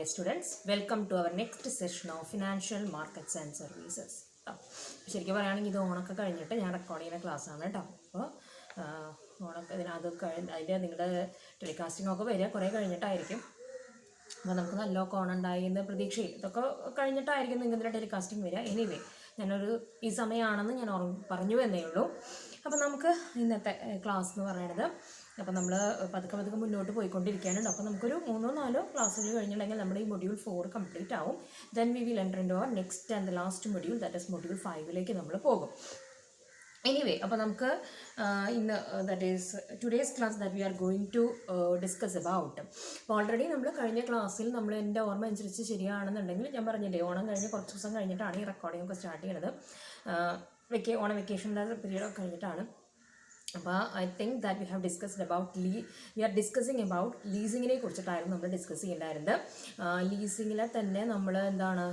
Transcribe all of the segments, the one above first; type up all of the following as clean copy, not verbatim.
dear students, welcome to our next session of Financial Markets and Services. ശരിക്കും പറയുകയാണെങ്കിൽ ഇത് ഓണൊക്കെ കഴിഞ്ഞിട്ട് ഞാൻ റെക്കോർഡ് ചെയ്യുന്ന ക്ലാസ്സാണ് കേട്ടോ. അപ്പോൾ ഓണൊക്കെ അതിൻ്റെ നിങ്ങളുടെ ടെലികാസ്റ്റിംഗ് ഒക്കെ വരിക കുറേ കഴിഞ്ഞിട്ടായിരിക്കും. അപ്പോൾ നമുക്ക് നല്ലൊക്കെ ഓണം ഉണ്ടായി എന്ന് പ്രതീക്ഷയിൽ ഇതൊക്കെ കഴിഞ്ഞിട്ടായിരിക്കും നിങ്ങളുടെ ടെലികാസ്റ്റിംഗ് വരിക. എനിവേ ഈ സമയമാണെന്ന് ഞാൻ പറഞ്ഞു എന്നേ ഉള്ളൂ. അപ്പോൾ നമുക്ക് ഇന്നത്തെ ക്ലാസ് എന്ന് പറയുന്നത് അപ്പോൾ നമ്മൾ പതുക്കെ മുന്നോട്ട് പോയിക്കൊണ്ടിരിക്കുകയാണ്. അപ്പോൾ നമുക്കൊരു 3-4 ക്ലാസ്സുകൾ കഴിഞ്ഞിട്ടുണ്ടെങ്കിൽ നമ്മുടെ ഈ മൊഡ്യൂൾ 4 കംപ്ലീറ്റ് ആവും. Then we will enter into our next and the last module, that is module 5 നമ്മൾ പോകും. എനിവേ അപ്പോൾ നമുക്ക് ഇന്ന് that is today's class that we are going to discuss about. അപ്പോൾ ഓൾറെഡി നമ്മൾ കഴിഞ്ഞ ക്ലാസ്സിൽ നമ്മൾ എൻ്റെ ഓർമ്മ അനുസരിച്ച് ശരിയാണെന്നുണ്ടെങ്കിൽ ഞാൻ പറഞ്ഞില്ലേ, ഓണം കഴിഞ്ഞ് കുറച്ച് ദിവസം കഴിഞ്ഞിട്ടാണ് ഈ റെക്കോർഡിംഗ് ഒക്കെ സ്റ്റാർട്ട് ചെയ്യുന്നത്. ഓണം വെക്കേഷൻ്റെ പീരീഡൊക്കെ കഴിഞ്ഞിട്ടാണ്. അപ്പോൾ I think that we have discussed about we are discussing about ലീസിങ്ങിനെ കുറിച്ചിട്ടായിരുന്നു നമ്മൾ ഡിസ്കസ് ചെയ്യേണ്ടായിരുന്നത്. ലീസിങ്ങിലെ തന്നെ നമ്മൾ എന്താണ്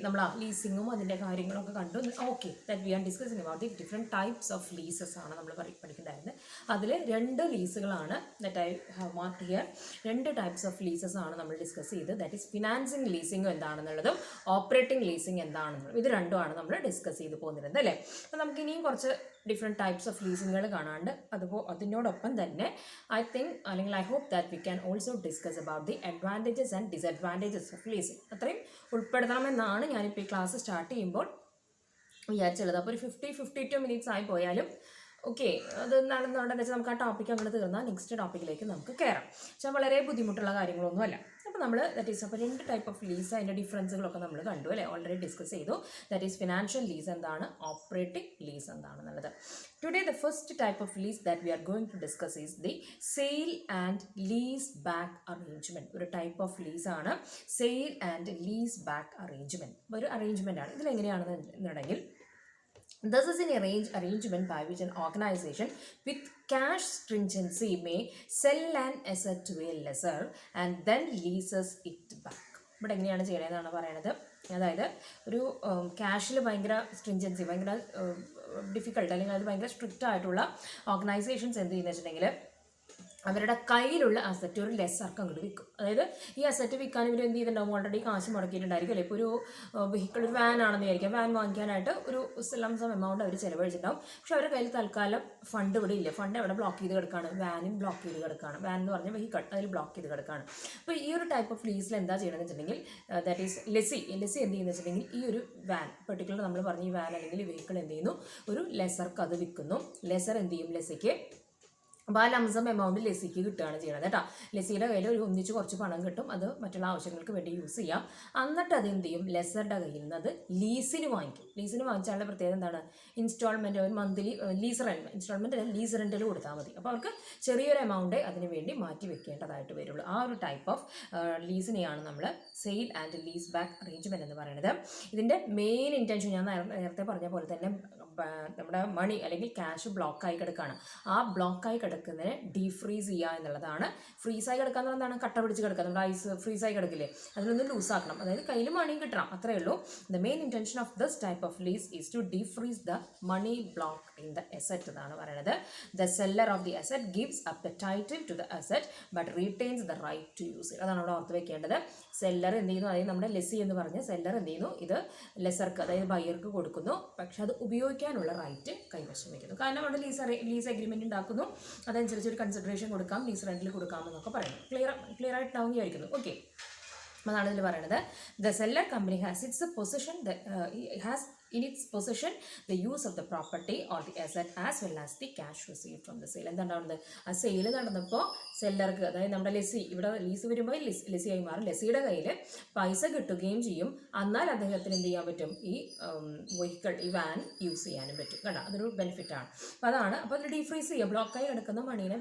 നമ്മൾ ലീസിങ്ങും അതിൻ്റെ കാര്യങ്ങളൊക്കെ കണ്ടു. Okay, that we are discussing about the different types of leases ആണ് നമ്മൾ പഠിക്കേണ്ടായിരുന്നത്. അതിൽ 2 ലീസുകളാണ് that I have mark here. 2 types of leases ആണ് നമ്മൾ ഡിസ്കസ് ചെയ്ത്. ദാറ്റ് ഈസ് ഫിനാൻസിങ് ലീസിങ് എന്താണെന്നുള്ളതും ഓപ്പറേറ്റിംഗ് ലീസിങ് എന്താണെന്നുള്ളതും. ഇത് രണ്ടുമാണ് നമ്മൾ ഡിസ്കസ് ചെയ്ത് പോകുന്നത് അല്ലേ. അപ്പോൾ നമുക്ക് ഇനിയും കുറച്ച് ഡിഫറെൻറ്റ് ടൈപ്സ് ഓഫ് ലീസിങ്ങുകൾ കാണാണ്ട് അതിനോടൊപ്പം തന്നെ ഐ തിങ്ക് അല്ലെങ്കിൽ I hope that we can also discuss about the advantages and disadvantages of leasing. അത്രയും ഉൾപ്പെടുത്തണമെന്നാണ് ഞാനിപ്പോൾ ഈ ക്ലാസ് സ്റ്റാർട്ട് ചെയ്യുമ്പോൾ വിചാരിച്ചുള്ളത്. അപ്പോൾ ഒരു 50-52 മിനിറ്റ്സ് ആയി പോയാലും ഓക്കെ, അത് നടന്നുകൊണ്ടെന്ന് വെച്ചാൽ നമുക്ക് ആ ടോപ്പിക്ക് അങ്ങോട്ട് തീർന്നാൽ നെക്സ്റ്റ് ടോപ്പിക്കിലേക്ക് നമുക്ക് കയറാം. പക്ഷേ വളരെ ബുദ്ധിമുട്ടുള്ള കാര്യങ്ങളൊന്നുമല്ല. അപ്പോൾ നമ്മൾ ദാറ്റ് ഈസ് അപ്പോൾ 2 ടൈപ്പ് ഓഫ് ലീസ്, അതിൻ്റെ ഡിഫറൻസുകളൊക്കെ നമ്മൾ കണ്ടു അല്ലേ, ഓൾറെഡി ഡിസ്കസ് ചെയ്തു. ദാറ്റ് ഈസ് ഫിനാൻഷ്യൽ ലീസ് എന്താണ്, ഓപ്പറേറ്റിംഗ് ലീസ് എന്താണെന്നുള്ളത്. Today the first type of lease that we are going to discuss is the sale and lease back arrangement. ഒരു type of ലീസാണ് sale and lease back arrangement. ഒരു arrangement ആണ്. ഇതിലെങ്ങനെയാണെന്നുണ്ടെങ്കിൽ this is an arrangement by which an organization with cash stringency may sell an asset to a lessor and then leases it back. ഇവിടെ എങ്ങനെയാണ് ചെയ്യണമെന്നാണ് പറയുന്നത്. അതായത് ഒരു ക്യാഷിൽ ഭയങ്കര സ്ട്രിഞ്ചൻസി, ഭയങ്കര ഡിഫിക്കൾട്ട് അല്ലെങ്കിൽ അത് ഭയങ്കര സ്ട്രിക്റ്റ് ആയിട്ടുള്ള ഓർഗനൈസേഷൻസ് എന്ത് ചെയ്യുന്നത് വെച്ചിട്ടുണ്ടെങ്കിൽ അവരുടെ കയ്യിലുള്ള അസറ്റ് ഒരു ലെസ്സർക്ക് അങ്ങോട്ട് വിൽക്കും. അതായത് ഈ അസറ്റ് വിൽക്കാൻ ഇവർ എന്ത് ചെയ്തിട്ടുണ്ടാവും, ഓൾറെഡി കാശ് മുടക്കിയിട്ടുണ്ടായിരിക്കും അല്ലേ. ഇപ്പോൾ ഒരു വെഹിക്കിൾ, ഒരു വാൻ ആണെന്ന് വിചാരിക്കാം. വാൻ വാങ്ങിക്കാനായിട്ട് ഒരു ലംസം എമൗണ്ട് അവർ ചിലവഴിച്ചിട്ടുണ്ടാവും. പക്ഷെ അവരുടെ കയ്യിൽ തൽക്കാലം ഫണ്ട് ഇവിടെ ഇല്ല. ഫണ്ട് എവിടെ ബ്ലോക്ക് ചെയ്ത് കിടക്കുകയാണ്, വാനും ബ്ലോക്ക് ചെയ്ത് കിടക്കുകയാണ്. വാൻ എന്ന് പറഞ്ഞാൽ വെഹിക്കിൾ, അതിൽ ബ്ലോക്ക് ചെയ്ത് കിടക്കുകയാണ്. അപ്പോൾ ഈ ഒരു ടൈപ്പ് ഓഫ് ലീസിൽ എന്താ ചെയ്യണമെന്ന് വെച്ചിട്ടുണ്ടെങ്കിൽ ദാറ്റ് ഈസ് ലെസി എന്ന് ചെയ്യുന്നത് ഈ ഒരു വാൻ പെർട്ടിക്കുലർ നമ്മൾ പറഞ്ഞ ഈ വാൻ അല്ലെങ്കിൽ ഈ വെഹിക്കിൾ എന്ത് ചെയ്യുന്നു, ഒരു ലെസർക്ക് അത് വിൽക്കുന്നു. ലെസർ എന്ത് ചെയ്യും, ലെസിക്ക് അപ്പോൾ ആ ലംസം എമൗണ്ട് ലെസിക്ക് കിട്ടുകയാണ് ചെയ്യുന്നത് കേട്ടോ. ലെസിയുടെ കയ്യിൽ ഒരു ഒന്നിച്ച് കുറച്ച് പണം കിട്ടും, അത് മറ്റുള്ള ആവശ്യങ്ങൾക്ക് വേണ്ടി യൂസ് ചെയ്യാം. എന്നിട്ട് അത് എന്ത് ചെയ്യും, ലെസറുടെ കയ്യിൽ നിന്ന് അത് ലീസിന് വാങ്ങിക്കും. ലീസിന് വാങ്ങിച്ചാലുള്ള പ്രത്യേകത എന്താണ്, ഇൻസ്റ്റാൾമെൻറ്റ്, ഒരു monthly lease rent, instalment lease റെൻറ്റിൽ കൊടുത്താൽ മതി. അപ്പോൾ അവർക്ക് ചെറിയൊരു എമൗണ്ട് അതിന് വേണ്ടി മാറ്റി വെക്കേണ്ടതായിട്ട് വരുള്ളൂ. ആ ഒരു ടൈപ്പ് ഓഫ് ലീസിനെയാണ് നമ്മൾ sale and lease back arrangement എന്ന് പറയുന്നത്. ഇതിൻ്റെ മെയിൻ ഇൻറ്റൻഷൻ ഞാൻ നേരത്തെ പറഞ്ഞ പോലെ തന്നെ നമ്മുടെ മണി അല്ലെങ്കിൽ ക്യാഷ് ബ്ലോക്കായി കിടക്കുകയാണ്. ആ ബ്ലോക്കായി കിടക്കുന്നതിനെ ഡീഫ്രീസ് ചെയ്യുക എന്നുള്ളതാണ്. ഫ്രീസായി കിടക്കുക എന്ന് എന്താണ്, കട്ട പിടിച്ച് കിടക്കുക, നമ്മുടെ ഐസ് ഫ്രീസായി കിടക്കില്ലേ, അതിനൊന്ന് ലൂസാക്കണം. അതായത് കയ്യിൽ മണി കിട്ടണം, അത്രയേ ഉള്ളൂ. The main intention of this type of lease is to defreeze the money block in the asset എന്നാണ് പറയുന്നത്. The seller of the asset gives up the title to the asset but retains the right to use it. അതാണ് അവിടെ ഓർത്ത് വെക്കേണ്ടത്. Seller എന്ത് ചെയ്യുന്നു, അതായത് നമ്മുടെ ലെസി എന്ന് പറഞ്ഞ സെല്ലർ എന്ത് ചെയ്യുന്നു, ഇത് ലെസർക്ക് അതായത് ബയർക്ക് കൊടുക്കുന്നു. പക്ഷെ അത് ഉപയോഗിക്കാനുള്ള റൈറ്റ് കൈവശം വയ്ക്കുന്നു. കാരണം അവിടെ ലീസ് അഗ്രിമെൻറ്റ് ഉണ്ടാക്കുന്നു, അതനുസരിച്ച് ഒരു കൺസിഡറേഷൻ കൊടുക്കാം, ലീസ് റെൻറ്റിൽ കൊടുക്കാമെന്നൊക്കെ പറയുന്നു. ക്ലിയർ ആയിട്ടാവും വിചാരിക്കുന്നു. ഓക്കെ, അതാണ് ഇതിൽ പറയുന്നത്. The seller company has it's position has in its possession the use of the property or the asset as well as the cash received from the sale. എന്താണ്ടാവുന്നത്, ആ sale നടന്നപ്പോൾ സെല്ലർക്ക്, അതായത് നമ്മുടെ lessee, ഇവിടെ lease വരുമ്പോൾ ലെസിയായി മാറും, ലെസിയുടെ കയ്യിൽ പൈസ കിട്ടുകയും ചെയ്യും. എന്നാൽ അദ്ദേഹത്തിന് എന്ത് ചെയ്യാൻ പറ്റും, ഈ വെഹിക്കിൾ, ഈ വാൻ യൂസ് ചെയ്യാനും പറ്റും കേട്ടോ. അതൊരു ബെനിഫിറ്റാണ്. അപ്പോൾ അതാണ്. അപ്പോൾ അത് ഡീഫ്രീസ് ചെയ്യുക, ബ്ലോക്കായി കിടക്കുന്ന മണീനെ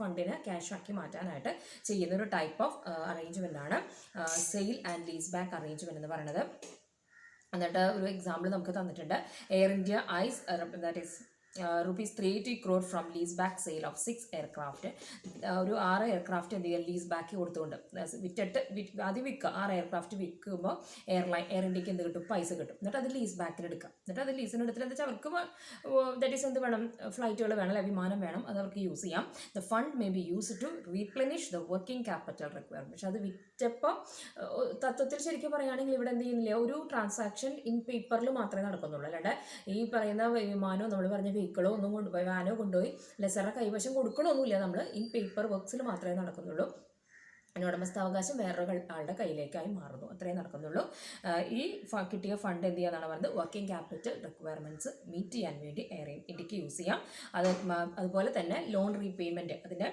ഫണ്ടിനെ ക്യാഷ് ആക്കി മാറ്റാനായിട്ട് ചെയ്യുന്ന ഒരു ടൈപ്പ് ഓഫ് അറേഞ്ച്മെൻ്റ് ആണ് sale and lease back arrangement എന്ന് പറയുന്നത്. എന്നിട്ട് ഒരു എക്സാമ്പിൾ നമുക്ക് തന്നിട്ടുണ്ട്. Air India is that is rupees 380 crore from lease back sale of 6 aircraft. ഒരു 6 എയർക്രാഫ്റ്റ് എന്ത് ചെയ്യുക ലീസ് ബാക്ക് കൊടുത്തുകൊണ്ട് ആദ്യം വിൽക്കുക 6 എയർക്രാഫ്റ്റ് വിൽക്കുമ്പോൾ എയർ ഇന്ത്യക്ക് എന്ത് കിട്ടും പൈസ കിട്ടും. എന്നിട്ട് അത് ലീസ് ബാക്കിന് എടുക്കാം. എന്നിട്ട് അത് ലീസിന് എടുത്തിട്ട് എന്താ വെച്ചാൽ അവർക്ക് ദാറ്റ് ഈസ് എന്ത് വേണം ഫ്ലൈറ്റുകൾ വേണം അല്ലെ വിമാനം വേണം അത് അവർക്ക് യൂസ് ചെയ്യാം. The fund may be use to replenish the working capital requirement. പക്ഷെ അത് വിറ്റപ്പോൾ തത്വത്തിൽ ശരിക്കും പറയുകയാണെങ്കിൽ ഇവിടെ എന്ത് ചെയ്യുന്നില്ല ഒരു ട്രാൻസാക്ഷൻ ഇൻ പേപ്പറിൽ മാത്രമേ നടക്കുന്നുള്ളൂ. അല്ലാണ്ട് ഈ പറയുന്ന വിമാനമോ നമ്മൾ പറഞ്ഞ വെഹിക്കിളോ ഒന്നും കൊണ്ടുപോയി വാനോ കൊണ്ടുപോയി ലെസറുടെ കൈവശം കൊടുക്കണമൊന്നുമില്ല. നമ്മൾ ഇൻ പേപ്പർ വർക്ക്സിൽ മാത്രമേ നടക്കുന്നുള്ളൂ. അതിന് ഉടമസ്ഥാവകാശം വേറൊരു ആളുടെ കയ്യിലേക്കായി മാറുന്നു. അത്രയും നടക്കുന്നുള്ളൂ. ഈ കിട്ടിയ ഫണ്ട് എന്ത് ചെയ്യാന്നാണ് പറയുന്നത് വർക്കിംഗ് ക്യാപിറ്റൽ റിക്വയർമെൻറ്റ്സ് മീറ്റ് ചെയ്യാൻ വേണ്ടി എയർ ഇന്ത്യക്ക് യൂസ് ചെയ്യാം. അതുപോലെ തന്നെ ലോൺ റീപേയ്മെൻറ്റ് അതിൻ്റെ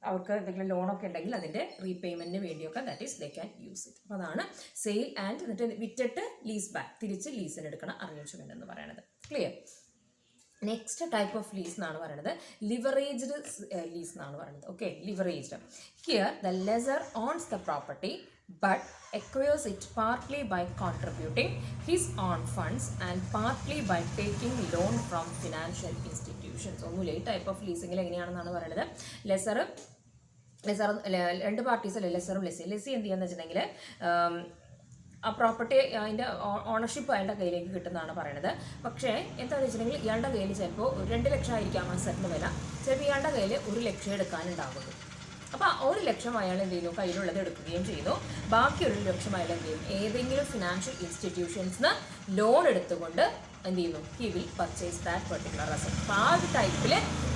അവർക്ക് എന്തെങ്കിലും ലോണൊക്കെ ഉണ്ടെങ്കിൽ അതിൻ്റെ റീപേയ്മെൻറ്റിന് വേണ്ടിയൊക്കെ that is they can use it. അപ്പോൾ അതാണ് സെയിൽ ആൻഡ് എന്നിട്ട് വിറ്റിട്ട് ലീസ് ബാക്ക് തിരിച്ച് ലീസിന് എടുക്കണ അറേഞ്ച്മെൻറ്റ് എന്ന് പറയുന്നത്. Clear? Next type of lease എന്നാണ് പറയുന്നത് ലിവറേജ്ഡ് ലീസ് എന്നാണ് പറയുന്നത്. Okay, leveraged. Here the lessor owns the property but acquires it partly by contributing his own funds and partly by taking loan from financial institutions. ഒന്നുമില്ല ഈ type of ലീസിങ്ങിൽ എങ്ങനെയാണെന്നാണ് പറയുന്നത്. Lesser രണ്ട് parties അല്ലേ ലെസറും lessee എന്ത് ചെയ്യാന്ന് വെച്ചിട്ടുണ്ടെങ്കിൽ ആ പ്രോപ്പർട്ടി അതിൻ്റെ ഓണർഷിപ്പ് അയാളുടെ കയ്യിലേക്ക് കിട്ടുന്നതാണ് പറയുന്നത്. പക്ഷേ എന്താണെന്ന് വെച്ചിട്ടുണ്ടെങ്കിൽ ഇയാളുടെ കയ്യിൽ ചിലപ്പോൾ 2 ലക്ഷം ആയിരിക്കാം ആ സെറ്റിന് വില, ചിലപ്പോൾ ഇയാളുടെ കയ്യിൽ 1 ലക്ഷം എടുക്കാനുണ്ടാകുള്ളൂ. അപ്പോൾ 1 ലക്ഷം അയാൾ എന്ത് ചെയ്യുന്നു കയ്യിലുള്ളത് എടുക്കുകയും ചെയ്യുന്നു. ബാക്കി 1 ലക്ഷം അയാൾ എന്ത് ചെയ്യും ഏതെങ്കിലും ഫിനാൻഷ്യൽ ഇൻസ്റ്റിറ്റ്യൂഷൻസിന് ലോൺ എടുത്തുകൊണ്ട് എന്ത് ചെയ്യുന്നു he will purchase that particular asset. അപ്പോൾ ആ ഒരു ടൈപ്പിൽ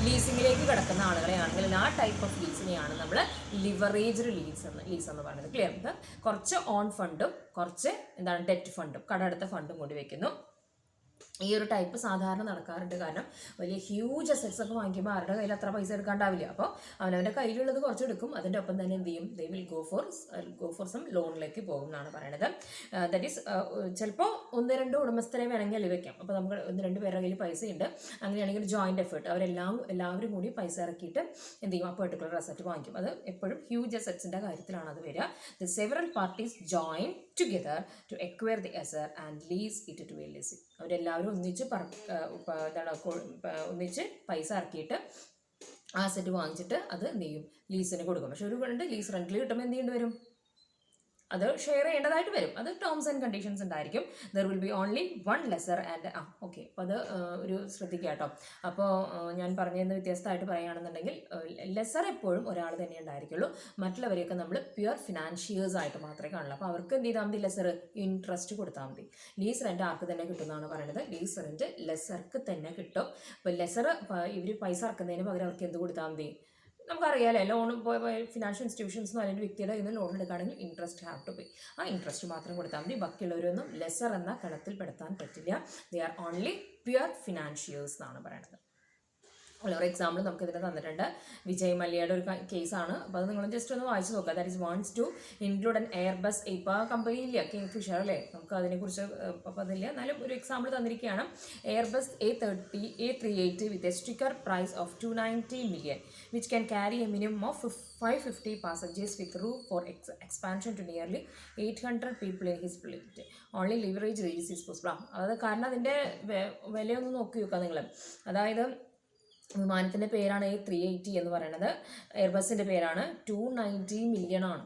ലീസിങ്ങിലേക്ക് കിടക്കുന്ന ആളുകളെയാണെങ്കിൽ ആ ടൈപ്പ് ഓഫ് ലീസിനെയാണ് നമ്മൾ ലിവറേജ്ഡ് ലീസ് എന്ന് പറയുന്നത്. ക്ലിയർ? കുറച്ച് ഓൺ ഫണ്ടും കുറച്ച് എന്താണ് ഡെറ്റ് ഫണ്ടും കടമെടുത്ത ഫണ്ടും കൊണ്ട് വെക്കുന്നു. ഈ ഒരു ടൈപ്പ് സാധാരണ നടക്കാറുണ്ട്. കാരണം വലിയ ഹ്യൂജ് അസറ്റ്സ് ഒക്കെ വാങ്ങിക്കുമ്പോൾ ആരുടെ കയ്യിൽ അത്ര പൈസ എടുക്കാണ്ടാവില്ല. അപ്പോൾ അവനവൻ്റെ കയ്യിലുള്ളത് കുറച്ച് എടുക്കും. അതിൻ്റെ ഒപ്പം തന്നെ എന്ത് ചെയ്യും they will go for some ലോണിലേക്ക് പോകും എന്നാണ് പറയുന്നത്. ദാറ്റ് ഈസ് ചിലപ്പോൾ 1-2 ഉടമസ്ഥരെ വേണമെങ്കിൽ വെക്കാം. അപ്പോൾ നമുക്ക് 1-2 പേരുടെ കയ്യിൽ പൈസ ഉണ്ട്. അങ്ങനെയാണെങ്കിൽ ജോയിൻറ്റ് എഫേർട്ട് എല്ലാവരും കൂടി പൈസ ഇറക്കിയിട്ട് എന്ത് ചെയ്യും ആ പെർട്ടിക്കുലർ അസറ്റ് വാങ്ങിക്കും. അത് എപ്പോഴും ഹ്യൂജ് അസറ്റ്സിൻ്റെ കാര്യത്തിലാണ് അത് വരിക. The several parties join together to acquire the asset and lease it to a lessee. അവരെല്ലാവരും ഒന്നിച്ച് പൈസ ഇറക്കിയിട്ട് ആ സെറ്റ് വാങ്ങിച്ചിട്ട് അത് എന്ത് ചെയ്യും ലീസിന് കൊടുക്കും. പക്ഷെ ഒരു ലീസ് റെന്റിൽ കിട്ടുമ്പോൾ എന്ത് ചെയ്യേണ്ടി വരും അത് ഷെയർ ചെയ്യേണ്ടതായിട്ട് വരും. അത് ടേംസ് ആൻഡ് കണ്ടീഷൻസ് ഉണ്ടായിരിക്കും. There will be only 1 lessor and okay. അപ്പോൾ അത് ഒരു ശ്രദ്ധിക്കുക കേട്ടോ. അപ്പോൾ ഞാൻ പറഞ്ഞതിന് വ്യത്യസ്തമായിട്ട് പറയുകയാണെന്നുണ്ടെങ്കിൽ ലെസർ എപ്പോഴും ഒരാൾ തന്നെ ഉണ്ടായിരിക്കുള്ളൂ. മറ്റുള്ളവരെയൊക്കെ നമ്മൾ പ്യുവർ ഫിനാൻഷ്യേഴ്സ് ആയിട്ട് മാത്രമേ കാണുള്ളൂ. അപ്പോൾ അവർക്ക് എന്ത് ചെയ്താൽ മതി ലെസർ ഇൻട്രസ്റ്റ് കൊടുത്താൽ മതി. ലീസ് റെൻറ്റ് ആർക്ക് തന്നെ കിട്ടുമെന്നാണ് പറയുന്നത്. ലീസ് റെൻറ്റ് ലെസർക്ക് തന്നെ കിട്ടും. അപ്പോൾ ലെസർ ഇവർ പൈസ ഇറക്കുന്നതിന് പകരം അവർക്ക് എന്ത് കൊടുത്താൽ മതി നമുക്കറിയാമല്ലേ ലോൺ ഫിനാൻഷ്യൽ ഇൻസ്റ്റിറ്റ്യൂഷൻസിനോ അല്ലെങ്കിൽ വ്യക്തിയുടെ കയ്യിൽ നിന്ന് ലോൺ എടുക്കുകയാണെങ്കിൽ ഇൻട്രസ്റ്റ് ഹാവ് ടു പേ. ആ ഇൻട്രസ്റ്റ് മാത്രം കൊടുത്താൽ മതി. ബാക്കിയുള്ളവരൊന്നും ലെസർ എന്ന കണത്തിൽ പെടുത്താൻ പറ്റില്ല. ദേ ആർ ഓൺലി പ്യുവർ ഫിനാൻഷ്യേഴ്സ് എന്നാണ് പറയുന്നത്. ഒരു എക്സാമ്പിൾ നമുക്കിതിൽ തന്നിട്ടുണ്ട്. വിജയ് മല്യയുടെ ഒരു കേസാണ്. അപ്പോൾ അത് നിങ്ങൾ ജസ്റ്റ് ഒന്ന് വായിച്ച് നോക്കുക. That is wants to include an Airbus. ഇപ്പോൾ ആ കമ്പനി ഇല്ല കിങ് ഫിഷർ അല്ലേ, നമുക്ക് അതിനെക്കുറിച്ച് അപ്പോൾ അതില്ല. എന്നാലും ഒരു എക്സാമ്പിൾ തന്നിരിക്കുകയാണ്. Airbus A380 with a sticker price of 290 million which can carry a minimum of 550 passengers with room for expansion to nearly 800 people in his fleet. Only leverage release is possible. അതായത് കാരണം അതിൻ്റെ വിലയൊന്ന് നോക്കി നോക്കുക നിങ്ങൾ. അതായത് വിമാനത്തിൻ്റെ പേരാണ് A380 എന്ന് പറയുന്നത്. എയർബസിൻ്റെ പേരാണ് 290 million ആണ്.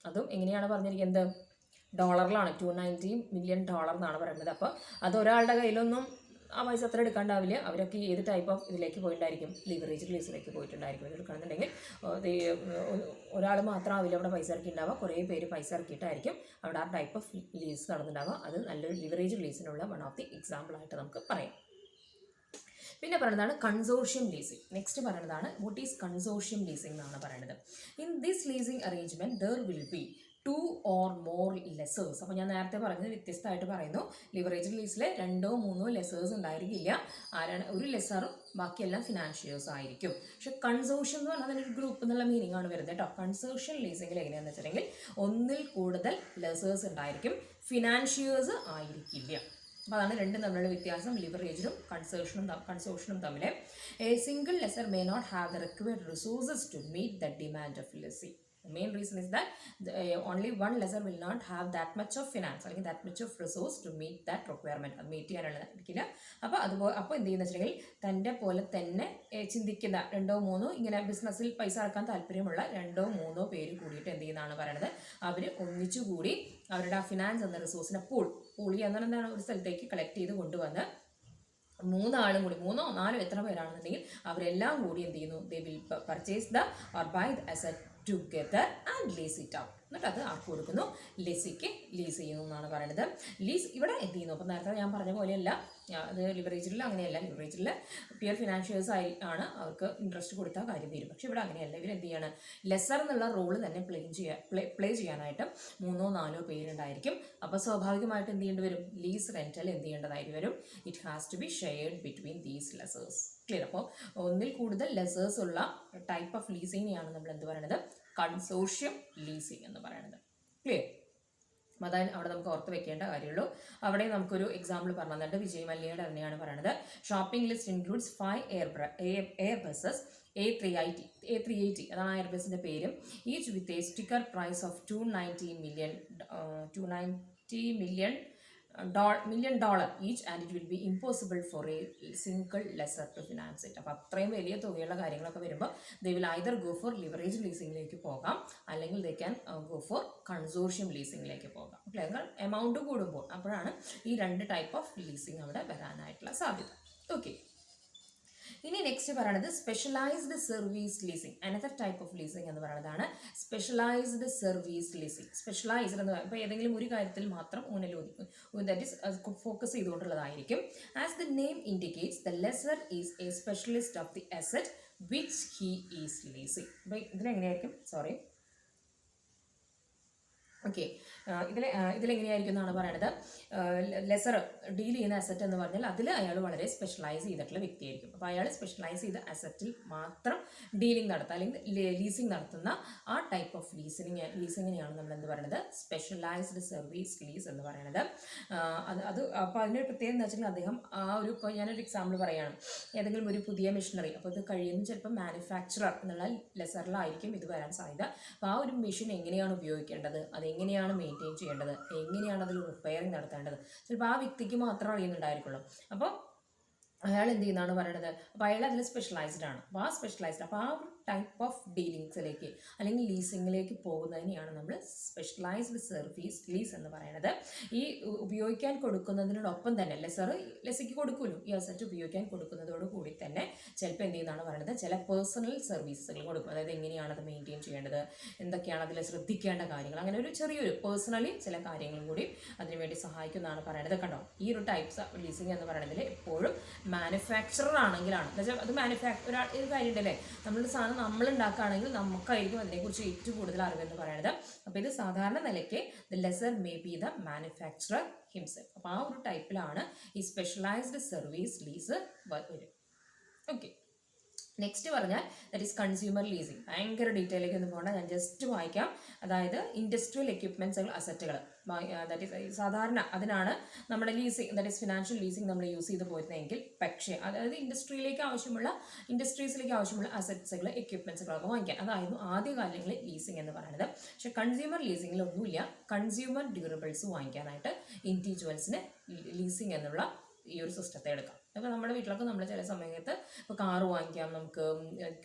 അതും എങ്ങനെയാണ് പറഞ്ഞിരിക്കുന്നത് ഡോളറിലാണ്. 290 million എന്നാണ് പറയുന്നത്. അപ്പോൾ അത് ഒരാളുടെ കയ്യിലൊന്നും ആ പൈസ അത്ര എടുക്കാണ്ടാവില്ല. അവരൊക്കെ ഏത് ടൈപ്പ് ഓഫ് ഇതിലേക്ക് പോയിട്ടുണ്ടായിരിക്കും ലീവറേജ് ലീസിലേക്ക് പോയിട്ടുണ്ടായിരിക്കും. ഇത് എടുക്കണമെന്നുണ്ടെങ്കിൽ ഒരാൾ മാത്രമാവില്ല അവിടെ പൈസ ഇറക്കിയിട്ടുണ്ടാവുക, കുറേ പേര് പൈസ ഇറക്കിയിട്ടായിരിക്കും അവിടെ ആ ടൈപ്പ് ഓഫ് ലീസ് നടന്നിട്ടുണ്ടാവുക. അത് നല്ലൊരു ലിവറേജ് ലീസിനുള്ള വൺ ഓഫ് ദി എക്സാമ്പിളായിട്ട് നമുക്ക് പറയാം. പിന്നെ പറയുന്നതാണ് കൺസോർഷ്യം ലീസിങ്. നെക്സ്റ്റ് പറയുന്നതാണ് വാട്ട് ഈസ് കൺസോർഷ്യം ലീസിങ് എന്നാണ് പറയുന്നത്. In this leasing arrangement there will B 2 or more lessors. അപ്പോൾ ഞാൻ നേരത്തെ പറഞ്ഞത് വ്യത്യസ്തമായിട്ട് പറയുന്നു. ലിവറേജ് ലീസിൽ 2-3 ലെസേഴ്സ് ഉണ്ടായിരിക്കില്ല. ആരാണ് ഒരു ലെസറും ബാക്കിയെല്ലാം ഫിനാൻഷ്യേഴ്സ് ആയിരിക്കും. പക്ഷെ കൺസോർഷ്യം എന്ന് പറഞ്ഞാൽ അതിനൊരു ഗ്രൂപ്പ് എന്നുള്ള മീനിങ് ആണ് വരുന്നത് കേട്ടോ. കൺസോർഷ്യം ലീസിങ്ങിൽ എങ്ങനെയാണെന്ന് വെച്ചിട്ടുണ്ടെങ്കിൽ ഒന്നിൽ കൂടുതൽ ലെസേഴ്സ് ഉണ്ടായിരിക്കും, ഫിനാൻഷ്യേഴ്സ് ആയിരിക്കില്ല. അപ്പോൾ അതാണ് രണ്ടും തമ്മിലുള്ള വ്യത്യാസം, ലിവറേജിലും കൺസോർഷ്യനും തമ്മിൽ. A single lessor may not have the required resources to meet the demand of lessee. The main reason is that only one lessor will not have that much of finance അല്ലെങ്കിൽ that much of resource to meet that requirement. അത് meet ചെയ്യാനുള്ളതായിരിക്കില്ല. അപ്പോൾ എന്ത് ചെയ്യുന്ന വെച്ചിട്ടുണ്ടെങ്കിൽ തൻ്റെ പോലെ തന്നെ ചിന്തിക്കുന്ന 2-3 ഇങ്ങനെ ബിസിനസ്സിൽ പൈസ ഇറക്കാൻ താല്പര്യമുള്ള 2-3 പേര് കൂടിയിട്ട് എന്ത് ചെയ്യുന്നതാണ് പറയണത്, അവർ ഒന്നിച്ചുകൂടി അവരുടെ ആ ഫിനാൻസ് എന്ന റിസോഴ്സിനെ പൂൾ ചെയ്യാൻ എന്താണ് ഒരു സ്ഥലത്തേക്ക് കളക്ട് ചെയ്ത് കൊണ്ടുവന്ന് 3 ആളും കൂടി 3-4 എത്ര പേരാണെന്നുണ്ടെങ്കിൽ അവരെല്ലാം കൂടി എന്ത് ചെയ്യുന്നു, they will purchase the or buy the asset together and lease it out. എന്നിട്ട് അത് ആർക്ക് കൊടുക്കുന്നു, ലെസിക്ക് ലീസ് ചെയ്യുന്നു എന്നാണ് പറയുന്നത്. ലീസ് ഇവിടെ എന്ത് ചെയ്യുന്നു, അപ്പോൾ നേരത്തെ ഞാൻ പറഞ്ഞ പോലെയല്ല, അത് ലിവറേജിൽ അങ്ങനെയല്ല. ലിവറേജിൽ പ്യുവർ ഫിനാൻഷ്യൽസ് ആണ് അവർക്ക് ഇൻട്രസ്റ്റ് കൊടുത്താൽ കാര്യം തീരും. പക്ഷെ ഇവിടെ അങ്ങനെയല്ല. ഇവർ എന്ത് ചെയ്യാണ്, ലെസർ എന്നുള്ള റോള് തന്നെ പ്ലേ ചെയ്യാനായിട്ട് 3-4 പേരുണ്ടായിരിക്കും. അപ്പോൾ സ്വാഭാവികമായിട്ട് എന്ത് ചെയ്യേണ്ടി വരും, ലീസ് റെൻറ്റൽ എന്ത് ചെയ്യേണ്ടതായിട്ട് വരും, it has to be shared between these lessors. Clear? അപ്പോൾ ഒന്നിൽ കൂടുതൽ ലെസേഴ്സ് ഉള്ള ടൈപ്പ് ഓഫ് ലീസിങ്ങിനെയാണ് നമ്മൾ എന്ത് പറയുന്നത്, കൺസോർഷ്യം ലീസിങ് എന്ന് പറയുന്നത്. ക്ലിയർ? അതായത് അവിടെ നമുക്ക് ഓർത്ത് വെക്കേണ്ട കാര്യമുള്ളൂ. അവിടെ നമുക്കൊരു എക്സാമ്പിൾ പറഞ്ഞു തന്നിട്ട് വിജയ് മല്യയുടെ തന്നെയാണ് പറയുന്നത്. ഷോപ്പിംഗ് ലിസ്റ്റ് ഇൻക്ലൂഡ്സ് 5 എയർബസസ് A380 അതാണ് എയർബസിൻ്റെ പേരും. Each with a sticker price of $290 million each, and it will be impossible for a single lessor to finance it. അപ്പോൾ അത്രയും വലിയ തുകയുള്ള കാര്യങ്ങളൊക്കെ വരുമ്പോൾ they will either go for leverage ലീസിങ്ങിലേക്ക് പോകാം, അല്ലെങ്കിൽ they can go for consortium ലീസിങ്ങിലേക്ക് പോകാം. അപ്പോൾ എമൗണ്ട് കൂടുമ്പോൾ അപ്പോഴാണ് ഈ 2 ടൈപ്പ് ഓഫ് ലീസിങ് അവിടെ വരാനായിട്ടുള്ള സാധ്യത. ഓക്കെ, ഇനി നെക്സ്റ്റ് പറയുന്നത് specialised service leasing. Another type of leasing എന്ന് പറയുന്നതാണ് സ്പെഷ്യലൈസ്ഡ് സർവീസ് ലീസിങ്. സ്പെഷ്യലൈസ്ഡ് എന്ന് പറയുമ്പോൾ ഇപ്പോൾ ഏതെങ്കിലും ഒരു കാര്യത്തിൽ മാത്രം ദാറ്റ് ഈസ് ഫോക്കസ് ചെയ്തുകൊണ്ടുള്ളതായിരിക്കും. As the name indicates the lessor is a specialist of the asset which he is leasing. അപ്പോൾ ഇതിലെങ്ങനെയായിരിക്കും, സോറി, ഓക്കെ, ഇതിലെങ്ങനെയായിരിക്കും എന്നാണ് പറയുന്നത്. ലെസർ ഡീൽ ചെയ്യുന്ന അസറ്റ് എന്ന് പറഞ്ഞാൽ അതിൽ അയാൾ വളരെ സ്പെഷ്യലൈസ് ചെയ്തിട്ടുള്ള വ്യക്തിയായിരിക്കും. അപ്പോൾ അയാൾ സ്പെഷ്യലൈസ് ചെയ്ത അസറ്റിൽ മാത്രം ഡീലിംഗ് നടത്തുക അല്ലെങ്കിൽ ലീസിങ് നടത്തുന്ന ആ ടൈപ്പ് ഓഫ് ലീസിങ്ങിനെയാണ് നമ്മൾ എന്ത് പറയുന്നത്, സ്പെഷ്യലൈസ്ഡ് സർവീസ് ലീസ് എന്ന് പറയുന്നത്. അപ്പോൾ അതിൻ്റെ പ്രത്യേകത എന്ന് വെച്ചാൽ അദ്ദേഹം ഇപ്പോൾ ഞാനൊരു എക്സാമ്പിൾ പറയുകയാണ്. ഏതെങ്കിലും ഒരു പുതിയ മെഷീനറി, അപ്പോൾ ഇത് കഴിയുന്ന ചിലപ്പോൾ മാനുഫാക്ചറർ എന്നുള്ള ലെസറിലായിരിക്കും ഇത് വരാൻ സാധ്യത. അപ്പോൾ ആ ഒരു മെഷീൻ എങ്ങനെയാണ് ഉപയോഗിക്കേണ്ടത്, അതെങ്ങനെയാണ് മെയിൻറ്റെയിൻ ചെയ്യേണ്ടത്, എങ്ങനെയാണ് അതിൽ റിപ്പയറിങ് നടത്തേണ്ടത്, ചിലപ്പോൾ ആ വ്യക്തിക്ക് മാത്രം അറിയുന്നുണ്ടായിരിക്കുള്ളൂ. അപ്പോൾ അയാൾ എന്ത് ചെയ്യുന്നതാണ് പറയുന്നത്, അപ്പോൾ അയാൾ അതിൽ സ്പെഷ്യലൈസ്ഡ് ആണ്. അപ്പോൾ ആ സ്പെഷ്യലൈസ്ഡ്, അപ്പോൾ ആ ടൈപ്പ് ഓഫ് ഡീലിങ്സിലേക്ക് അല്ലെങ്കിൽ ലീസിങ്ങിലേക്ക് പോകുന്നതിനെയാണ് നമ്മൾ സ്പെഷ്യലൈസ്ഡ് സർവീസ് ലീസ് എന്ന് പറയുന്നത്. ഈ ഉപയോഗിക്കാൻ കൊടുക്കുന്നതിനോടൊപ്പം തന്നെ ലെസയ്ക്ക് കൊടുക്കുമല്ലോ, ഈ അസറ്റ് ഉപയോഗിക്കാൻ കൊടുക്കുന്നതോട് കൂടി തന്നെ ചിലപ്പോൾ എന്ത് ചെയ്യുന്നതാണ് പറയുന്നത്, ചില പേഴ്സണൽ സർവീസുകൾ കൊടുക്കും. അതായത് എങ്ങനെയാണ് അത് മെയിൻറ്റെയിൻ ചെയ്യേണ്ടത്, എന്തൊക്കെയാണ് അതിൽ ശ്രദ്ധിക്കേണ്ട കാര്യങ്ങൾ, അങ്ങനെ ഒരു ചെറിയൊരു പേഴ്സണലി ചില കാര്യങ്ങളും കൂടി അതിനുവേണ്ടി സഹായിക്കുന്നതാണ് പറയുന്നത്. കണ്ടോ, ഈ ഒരു ടൈപ്സ് ഓഫ് ലീസിങ് എന്ന് പറയുന്നതിൽ എപ്പോഴും മാനുഫാക്ചറർ ആണെങ്കിലാണ്, എന്നുവെച്ചാൽ അത് ഒരു കാര്യം ഉണ്ടല്ലേ, നമ്മളുടെ സാധനം നമ്മൾ ഉണ്ടാക്കുകയാണെങ്കിൽ നമുക്കായിരിക്കും അതിനെക്കുറിച്ച് ഏറ്റവും കൂടുതൽ അറിവെന്ന് പറയുന്നത്. അപ്പോൾ ഇത് സാധാരണ നിലയ്ക്ക് the lessor may be the manufacturer himself. അപ്പോൾ ആ ഒരു ടൈപ്പിലാണ് ഈ സ്പെഷ്യലൈസ്ഡ് സർവീസ് ലീസ് വരും. ഓക്കെ, നെക്സ്റ്റ് പറഞ്ഞാൽ ദാറ്റ് ഈസ് കൺസ്യൂമർ ലീസിങ്. ഭയങ്കര ഡീറ്റെയിലേക്ക് ഒന്നും പോകണ്ട, ഞാൻ ജസ്റ്റ് വായിക്കാം. അതായത് ഇൻഡസ്ട്രിയൽ എക്യുപ്മെൻറ്റ്സ് അസറ്റുകൾ, ദാറ്റ് ഈസ് സാധാരണ അതിനാണ് നമ്മുടെ leasing, that is financial leasing നമ്മൾ യൂസ് ചെയ്ത് പോയിരുന്നെങ്കിൽ. പക്ഷേ അതായത് ഇൻഡസ്ട്രിയിലേക്ക് ആവശ്യമുള്ള അസറ്റ്സുകൾ എക്യുപ്മെൻറ്റ്സുകളൊക്കെ വാങ്ങിക്കാൻ, അതായിരുന്നു ആദ്യകാലങ്ങളിൽ ലീസിങ് എന്ന് പറയുന്നത്. പക്ഷേ കൺസ്യൂമർ ലീസിങ്ങിൽ ഒന്നുമില്ല. കൺസ്യൂമർ ഡ്യൂറബിൾസ് വാങ്ങിക്കാനായിട്ട് ഇൻഡിവിജ്വൽസിന് ലീസിങ് എന്നുള്ള ഈ ഒരു സിസ്റ്റത്തെ എടുക്കാം. അപ്പോൾ നമ്മുടെ വീട്ടിലൊക്കെ നമ്മൾ ചില സമയത്ത് ഇപ്പോൾ കാറ് വാങ്ങിക്കാം, നമുക്ക്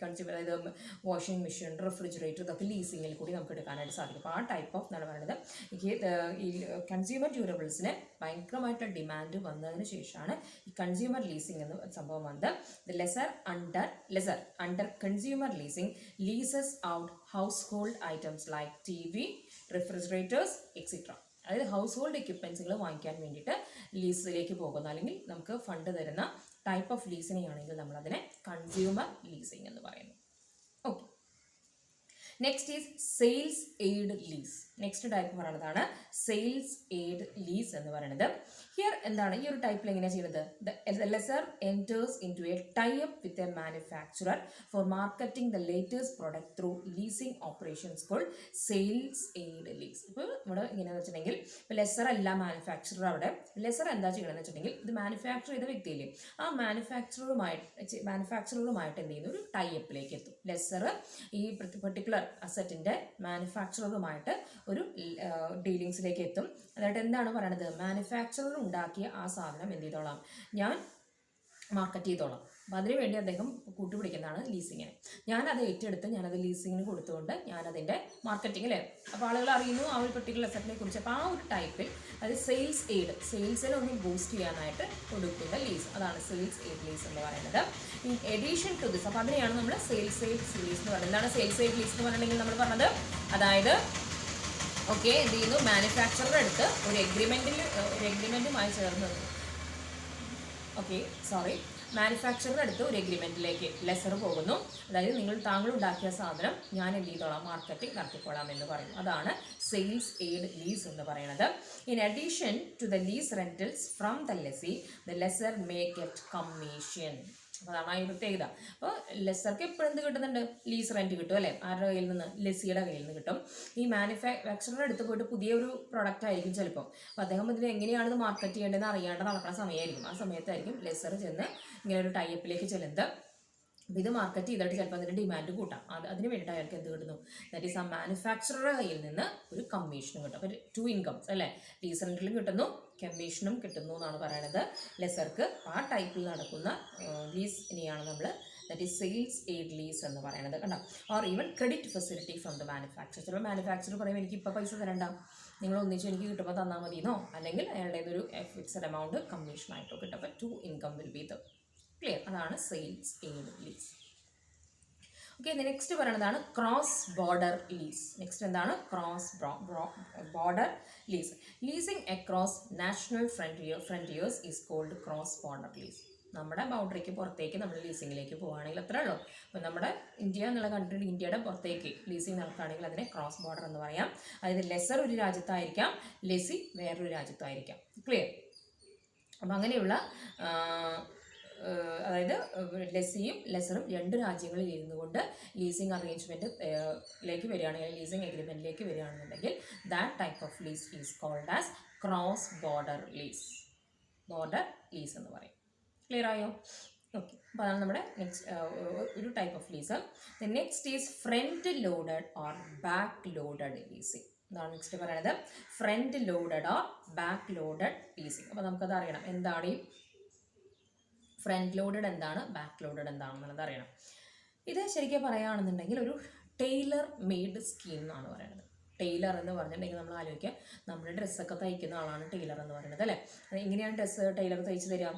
കൺസ്യൂമർ, അതായത് വാഷിംഗ് മെഷീൻ, റെഫ്രിജറേറ്റർ, ഇതൊക്കെ ലീസിങ്ങിൽ കൂടി നമുക്ക് എടുക്കാനായിട്ട് സാധിക്കും. അപ്പോൾ ആ ടൈപ്പ് ഓഫ് എന്നാണ് പറയുന്നത്. ഈ കൺസ്യൂമർ ഡ്യൂറബിൾസിന് ഭയങ്കരമായിട്ടുള്ള ഡിമാൻഡ് വന്നതിന് ശേഷമാണ് ഈ കൺസ്യൂമർ ലീസിങ് എന്ന സംഭവം വന്നത്. The lessor under consumer leasing leases out household items like TV, refrigerators etcetera. അതായത് ഹൗസ് ഹോൾഡ് എക്യുപ്മെൻറ്റ്സുകൾ വാങ്ങിക്കാൻ വേണ്ടിയിട്ട് ലീസിലേക്ക് പോകുന്ന അല്ലെങ്കിൽ നമുക്ക് ഫണ്ട് തരുന്ന ടൈപ്പ് ഓഫ് ലീസിങ് ആണെങ്കിൽ നമ്മളതിനെ കൺസ്യൂമർ ലീസിങ് എന്ന് പറയുന്നു. Okay, next is sales aid lease. Next type പറയുന്നതാണ് സെയിൽസ് എയ്ഡ് ലീസ് എന്ന് പറയുന്നത്. ഹിയർ എന്താണ് ഈ ഒരു ടൈപ്പിൽ എങ്ങനെയാണ് ചെയ്യുന്നത്? The lessor enters into a tie up with a manufacturer for marketing the latest product through leasing operations called sales aid lease. ഇപ്പോൾ ഇവിടെ എങ്ങനെയാണെന്ന് വെച്ചിട്ടുണ്ടെങ്കിൽ ഇപ്പോൾ ലെസർ അല്ല മാനുഫാക്ചറർ, അവിടെ ലെസർ എന്താ ചെയ്യണമെന്ന് വെച്ചിട്ടുണ്ടെങ്കിൽ ഇത് മാനുഫാക്ചർ ചെയ്ത വ്യക്തിയില്ലേ ആ മാനുഫാക്ചററുമായിട്ട് എന്ത് ചെയ്യുന്നു, ഒരു ടൈ അപ്പിലേക്ക് എത്തും. ലെസർ ഈ പെർട്ടിക്കുലർ അസറ്റിൻ്റെ മാനുഫാക്ചററുമായിട്ട് ഒരു ഡീലിങ്സിലേക്ക് എത്തും. അതായത് എന്താണ് പറയണത്, മാനുഫാക്ചറർ ഉണ്ടാക്കിയ ആ സാധനം എന്ത് ചെയ്തോളാം, ഞാൻ മാർക്കറ്റ് ചെയ്തോളാം. അപ്പോൾ അതിനുവേണ്ടി അദ്ദേഹം കൂട്ടുപിടിക്കുന്നതാണ് ലീസിങ്ങിന്. ഞാനത് ഏറ്റെടുത്ത് ഞാനത് ലീസിങ്ങിന് കൊടുത്തുകൊണ്ട് ഞാനതിൻ്റെ മാർക്കറ്റിംഗ് അല്ലേ, അപ്പോൾ ആളുകൾ അറിയുന്നു ആ ഒരു പെർട്ടിക്കുലർ അസറ്റിനെ കുറിച്ച്. അപ്പോൾ ആ ഒരു ടൈപ്പിൽ അത് സെയിൽസ് എയ്ഡ്, സെയിൽസിനെ ബൂസ്റ്റ് ചെയ്യാനായിട്ട് കൊടുക്കുന്ന ലീസ്, അതാണ് സെയിൽസ് എയ്ഡ് ലീസ് എന്ന് പറയുന്നത്. ഇൻ എഡീഷൻ ടു ദിസ്, അപ്പോൾ അതിനെയാണ് നമ്മൾ സെയിൽസ് എയ്ഡ് ലീസ് എന്ന് പറയുന്നത്. എന്താണ് സെയിൽസ് എയ്ഡ് ലീസ് എന്ന് പറഞ്ഞിട്ടുണ്ടെങ്കിൽ നമ്മൾ പറഞ്ഞത്, അതായത് ഓക്കെ എന്ത് ചെയ്യുന്നു, മാനുഫാക്ചറുടെ അടുത്ത് ഒരു എഗ്രിമെൻറ്റുമായി ചേർന്ന് മാനുഫാക്ചറുടെ അടുത്ത് ഒരു എഗ്രിമെൻറ്റിലേക്ക് ലെസർ പോകുന്നു. അതായത് താങ്കൾ ഉണ്ടാക്കിയ സാധനം ഞാൻ എന്ത് ചെയ്തോളാം, മാർക്കറ്റിംഗ് നടത്തിക്കോളാം എന്ന് പറയും. അതാണ് സെയിൽസ് എയ്ഡ് ലീസ് എന്ന് പറയുന്നത്. In addition to the lease rentals from the lessee, the lessor may get commission. അതാണ് ഈ പ്രത്യേകത. അപ്പോൾ ലെസർക്ക് എപ്പോഴും എന്ത് കിട്ടുന്നുണ്ട്, ലീസ് റെൻറ്റ് കിട്ടും അല്ലേ, ആരുടെ കയ്യിൽ നിന്ന്, ലെസിയുടെ കയ്യിൽ നിന്ന് കിട്ടും. ഈ മാനുഫാക്ചറുടെ അടുത്ത് പോയിട്ട് പുതിയൊരു പ്രൊഡക്റ്റ് ആയിരിക്കും ചിലപ്പോൾ, അപ്പോൾ അദ്ദേഹം ഇതിന് എങ്ങനെയാണ് ഇത് മാർക്കറ്റ് ചെയ്യേണ്ടതെന്ന് അറിയാണ്ട് നടക്കുന്ന സമയമായിരിക്കും. ആ സമയത്തായിരിക്കും ലെസർ ചെന്ന് ഇങ്ങനെ ഒരു ടൈപ്പിലേക്ക് ചെല്ലുന്നത്. അപ്പോൾ ഇത് മാർക്കറ്റ് ചെയ്തിട്ട് ചിലപ്പോൾ അതിൻ്റെ ഡിമാൻഡ് കൂട്ടാം. അതിന് വേണ്ടിയിട്ട് അയാൾക്ക് എന്ത് കിട്ടുന്നു, ദാറ്റ് ഈസ് ആ മാനുഫാക്ചറുടെ കയ്യിൽ നിന്ന് ഒരു കമ്മീഷനും കിട്ടും. അപ്പോൾ 2 ഇൻകംസ് അല്ലേ, ലീസ് റെൻറ്റിലും കിട്ടുന്നു കമ്മീഷനും കിട്ടുന്നു എന്നാണ് പറയുന്നത് ലെസർക്ക്. ആ ടൈപ്പിൽ നടക്കുന്ന ലീസിനെയാണ് നമ്മൾ that is sales aid lease എന്ന് പറയുന്നത്. കണ്ടോ, or even credit facility from the manufacture. ചിലപ്പോൾ മാനുഫാക്ചർ പറയും എനിക്ക് ഇപ്പോൾ പൈസ തരണ്ട, നിങ്ങൾ ഒന്നിച്ച് എനിക്ക് കിട്ടുമ്പോൾ തന്നാൽ മതിയെന്നോ, അല്ലെങ്കിൽ അയാളുടെ ഇതൊരു ഫിക്സഡ് എമൗണ്ട് കമ്മീഷനായിട്ടോ കിട്ടും. അപ്പോൾ 2 income will be the clear. അതാണ് sales aid lease. Okay, next പറയുന്നതാണ് ക്രോസ് ബോർഡർ ലീസ്. നെക്സ്റ്റ് എന്താണ്, cross border lease. Leasing across national frontiers is called cross border lease. നമ്മുടെ ബൗണ്ടറിക്ക് പുറത്തേക്ക് നമ്മൾ ലീസിങ്ങിലേക്ക് പോവുകയാണെങ്കിൽ അത്രേ ഉള്ളൂ. അപ്പോൾ നമ്മുടെ ഇന്ത്യ എന്നുള്ള കൺട്രി, ഇന്ത്യയുടെ പുറത്തേക്ക് ലീസിങ് നടക്കുകയാണെങ്കിൽ അതിനെ ക്രോസ് ബോർഡർ എന്ന് പറയാം. അതായത് ലെസർ ഒരു രാജ്യത്തായിരിക്കാം, ലെസി വേറൊരു രാജ്യത്തായിരിക്കാം. ക്ലിയർ. അപ്പം അങ്ങനെയുള്ള അതായത് ലെസിയും ലെസറും 2 രാജ്യങ്ങളിൽ ഇരുന്നു കൊണ്ട് ലീസിങ് അറേഞ്ച്മെൻറ്റിലേക്ക് വരികയാണെങ്കിൽ, ലീസിങ് എഗ്രിമെൻറ്റിലേക്ക് വരികയാണെന്നുണ്ടെങ്കിൽ that type of lease is called as cross border lease. Border lease എന്ന് പറയും. ക്ലിയർ ആയോ? ഓക്കെ, അപ്പോൾ അതാണ് നമ്മുടെ നെക്സ്റ്റ് ഒരു type of lease. The next is front loaded or back loaded leasing. ഇതാണ് നെക്സ്റ്റ് പറയുന്നത്, front loaded or back loaded leasing. അപ്പോൾ നമുക്കത് അറിയണം, എന്താണ് ഈ ഫ്രണ്ട് ലോഡഡ് എന്താണ്, ബാക്ക് ലോഡഡ് എന്താണെന്നുള്ളത് അറിയണം. ഇത് ശരിക്കും പറയുകയാണെന്നുണ്ടെങ്കിൽ ഒരു ടൈലർ മെയ്ഡ് സ്കീം എന്നാണ് പറയുന്നത്. ടൈലർ എന്ന് പറഞ്ഞിട്ടുണ്ടെങ്കിൽ നമ്മൾ ആലോചിക്കുക, നമ്മുടെ ഡ്രസ്സൊക്കെ തയ്ക്കുന്ന ആളാണ് ടൈലർ എന്ന് പറയുന്നത് അല്ലേ. എങ്ങനെയാണ് ഡ്രസ്സ് ടൈലർ തയ്ച്ച് തരിക?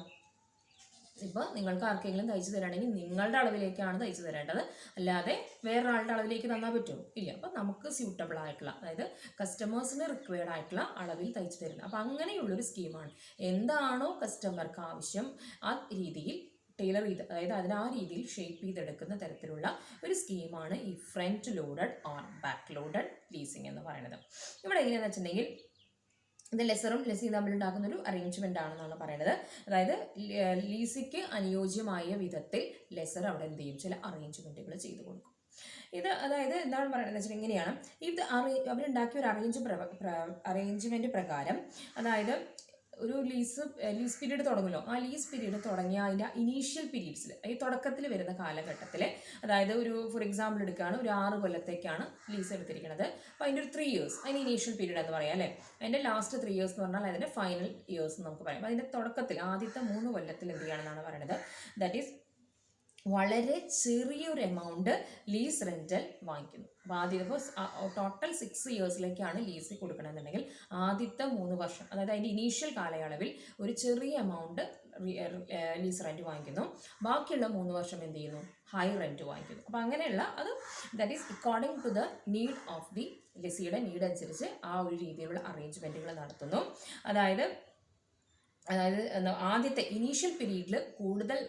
ഇപ്പോൾ നിങ്ങൾക്ക് ആർക്കെങ്കിലും തയ്ച്ചു തരാണെങ്കിൽ നിങ്ങളുടെ അളവിലേക്കാണ് തയ്ച്ചു തരേണ്ടത്, അല്ലാതെ വേറൊരാളുടെ അളവിലേക്ക് തന്നാൽ പറ്റുമോ? ഇല്ല. അപ്പോൾ നമുക്ക് സ്യൂട്ടബിൾ ആയിട്ടുള്ള, അതായത് കസ്റ്റമേഴ്സിന് റിക്വയർഡ് ആയിട്ടുള്ള അളവിൽ തയ്ച്ചു തരുന്നത്. അപ്പോൾ അങ്ങനെയുള്ളൊരു സ്കീമാണ്. എന്താണോ കസ്റ്റമർക്ക് ആവശ്യം ആ രീതിയിൽ ടൈലർ ചെയ്ത്, അതായത് അതിന് ആ രീതിയിൽ ഷേപ്പ് ചെയ്തെടുക്കുന്ന തരത്തിലുള്ള ഒരു സ്കീമാണ് ഈ front loaded or back loaded leasing എന്ന് പറയുന്നത്. ഇവിടെ എങ്ങനെയാണെന്ന് വെച്ചിട്ടുണ്ടെങ്കിൽ ഇത് ലെസറും ലെസിയും തമ്മിലുണ്ടാക്കുന്ന ഒരു അറേഞ്ച്മെൻ്റ് ആണെന്നാണ് പറയുന്നത്. അതായത് ലീസിക്ക് അനുയോജ്യമായ വിധത്തിൽ ലെസർ അവിടെ എന്ത് ചെയ്യും, ചില അറേഞ്ച്മെൻറ്റുകൾ ചെയ്തു കൊടുക്കും. ഇത് അതായത് എന്താണ് പറയുന്നത് വെച്ചിട്ടുണ്ടെങ്കിൽ ഇങ്ങനെയാണ്, ഇത് അവരുണ്ടാക്കിയ ഒരു അറേഞ്ച്മെൻറ്റ് പ്രകാരം, അതായത് ഒരു ലീസ് പീരീഡ് തുടങ്ങുമല്ലോ, ആ ലീസ് പീരീഡ് തുടങ്ങിയ അതിൻ്റെ ഇനീഷ്യൽ പീരീഡ്സിൽ, ഈ തുടക്കത്തിൽ വരുന്ന കാലഘട്ടത്തിൽ, അതായത് ഒരു ഫോർ എക്സാമ്പിൾ എടുക്കുകയാണ്, ഒരു 6 കൊല്ലത്തേക്കാണ് ലീസ് എടുത്തിരിക്കുന്നത്. അപ്പോൾ അതിൻ്റെ ഒരു 3 years, അതിന് ഇനീഷ്യൽ പീരീഡ് എന്ന് പറയാം അല്ലേ. അതിൻ്റെ ലാസ്റ്റ് 3 years എന്ന് പറഞ്ഞാൽ അതിൻ്റെ ഫൈനൽ ഇയേഴ്സ് എന്ന് നമുക്ക് പറയാം. അതിൻ്റെ തുടക്കത്തിൽ ആദ്യത്തെ 3 കൊല്ലത്തിൽ എന്ത് ചെയ്യുകയാണെന്നാണ് പറയുന്നത്, ദാറ്റ് ഈസ് വളരെ ചെറിയൊരു എമൗണ്ട് ലീസ് റെൻറ്റൽ വാങ്ങിക്കുന്നു. അപ്പോൾ ആദ്യം ഇപ്പോൾ ടോട്ടൽ 6 yearsലേക്കാണ് ലീസ് കൊടുക്കണമെന്നുണ്ടെങ്കിൽ ആദ്യത്തെ 3 വർഷം, അതായത് അതിൻ്റെ ഇനീഷ്യൽ കാലയളവിൽ ഒരു ചെറിയ എമൗണ്ട് ലീസ് റെൻറ്റ് വാങ്ങിക്കുന്നു. ബാക്കിയുള്ള 3 വർഷം എന്ത് ചെയ്യുന്നു, ഹൈ റെൻറ്റ് വാങ്ങിക്കുന്നു. അപ്പോൾ അങ്ങനെയുള്ള അത് that is according to the need of the ലെസിയുടെ നീഡ് അനുസരിച്ച് ആ ഒരു രീതിയിലുള്ള അറേഞ്ച്മെൻറ്റുകൾ നടത്തുന്നു. അതായത് അതായത് ആദ്യത്തെ ഇനീഷ്യൽ പീരീഡിൽ കൂടുതൽ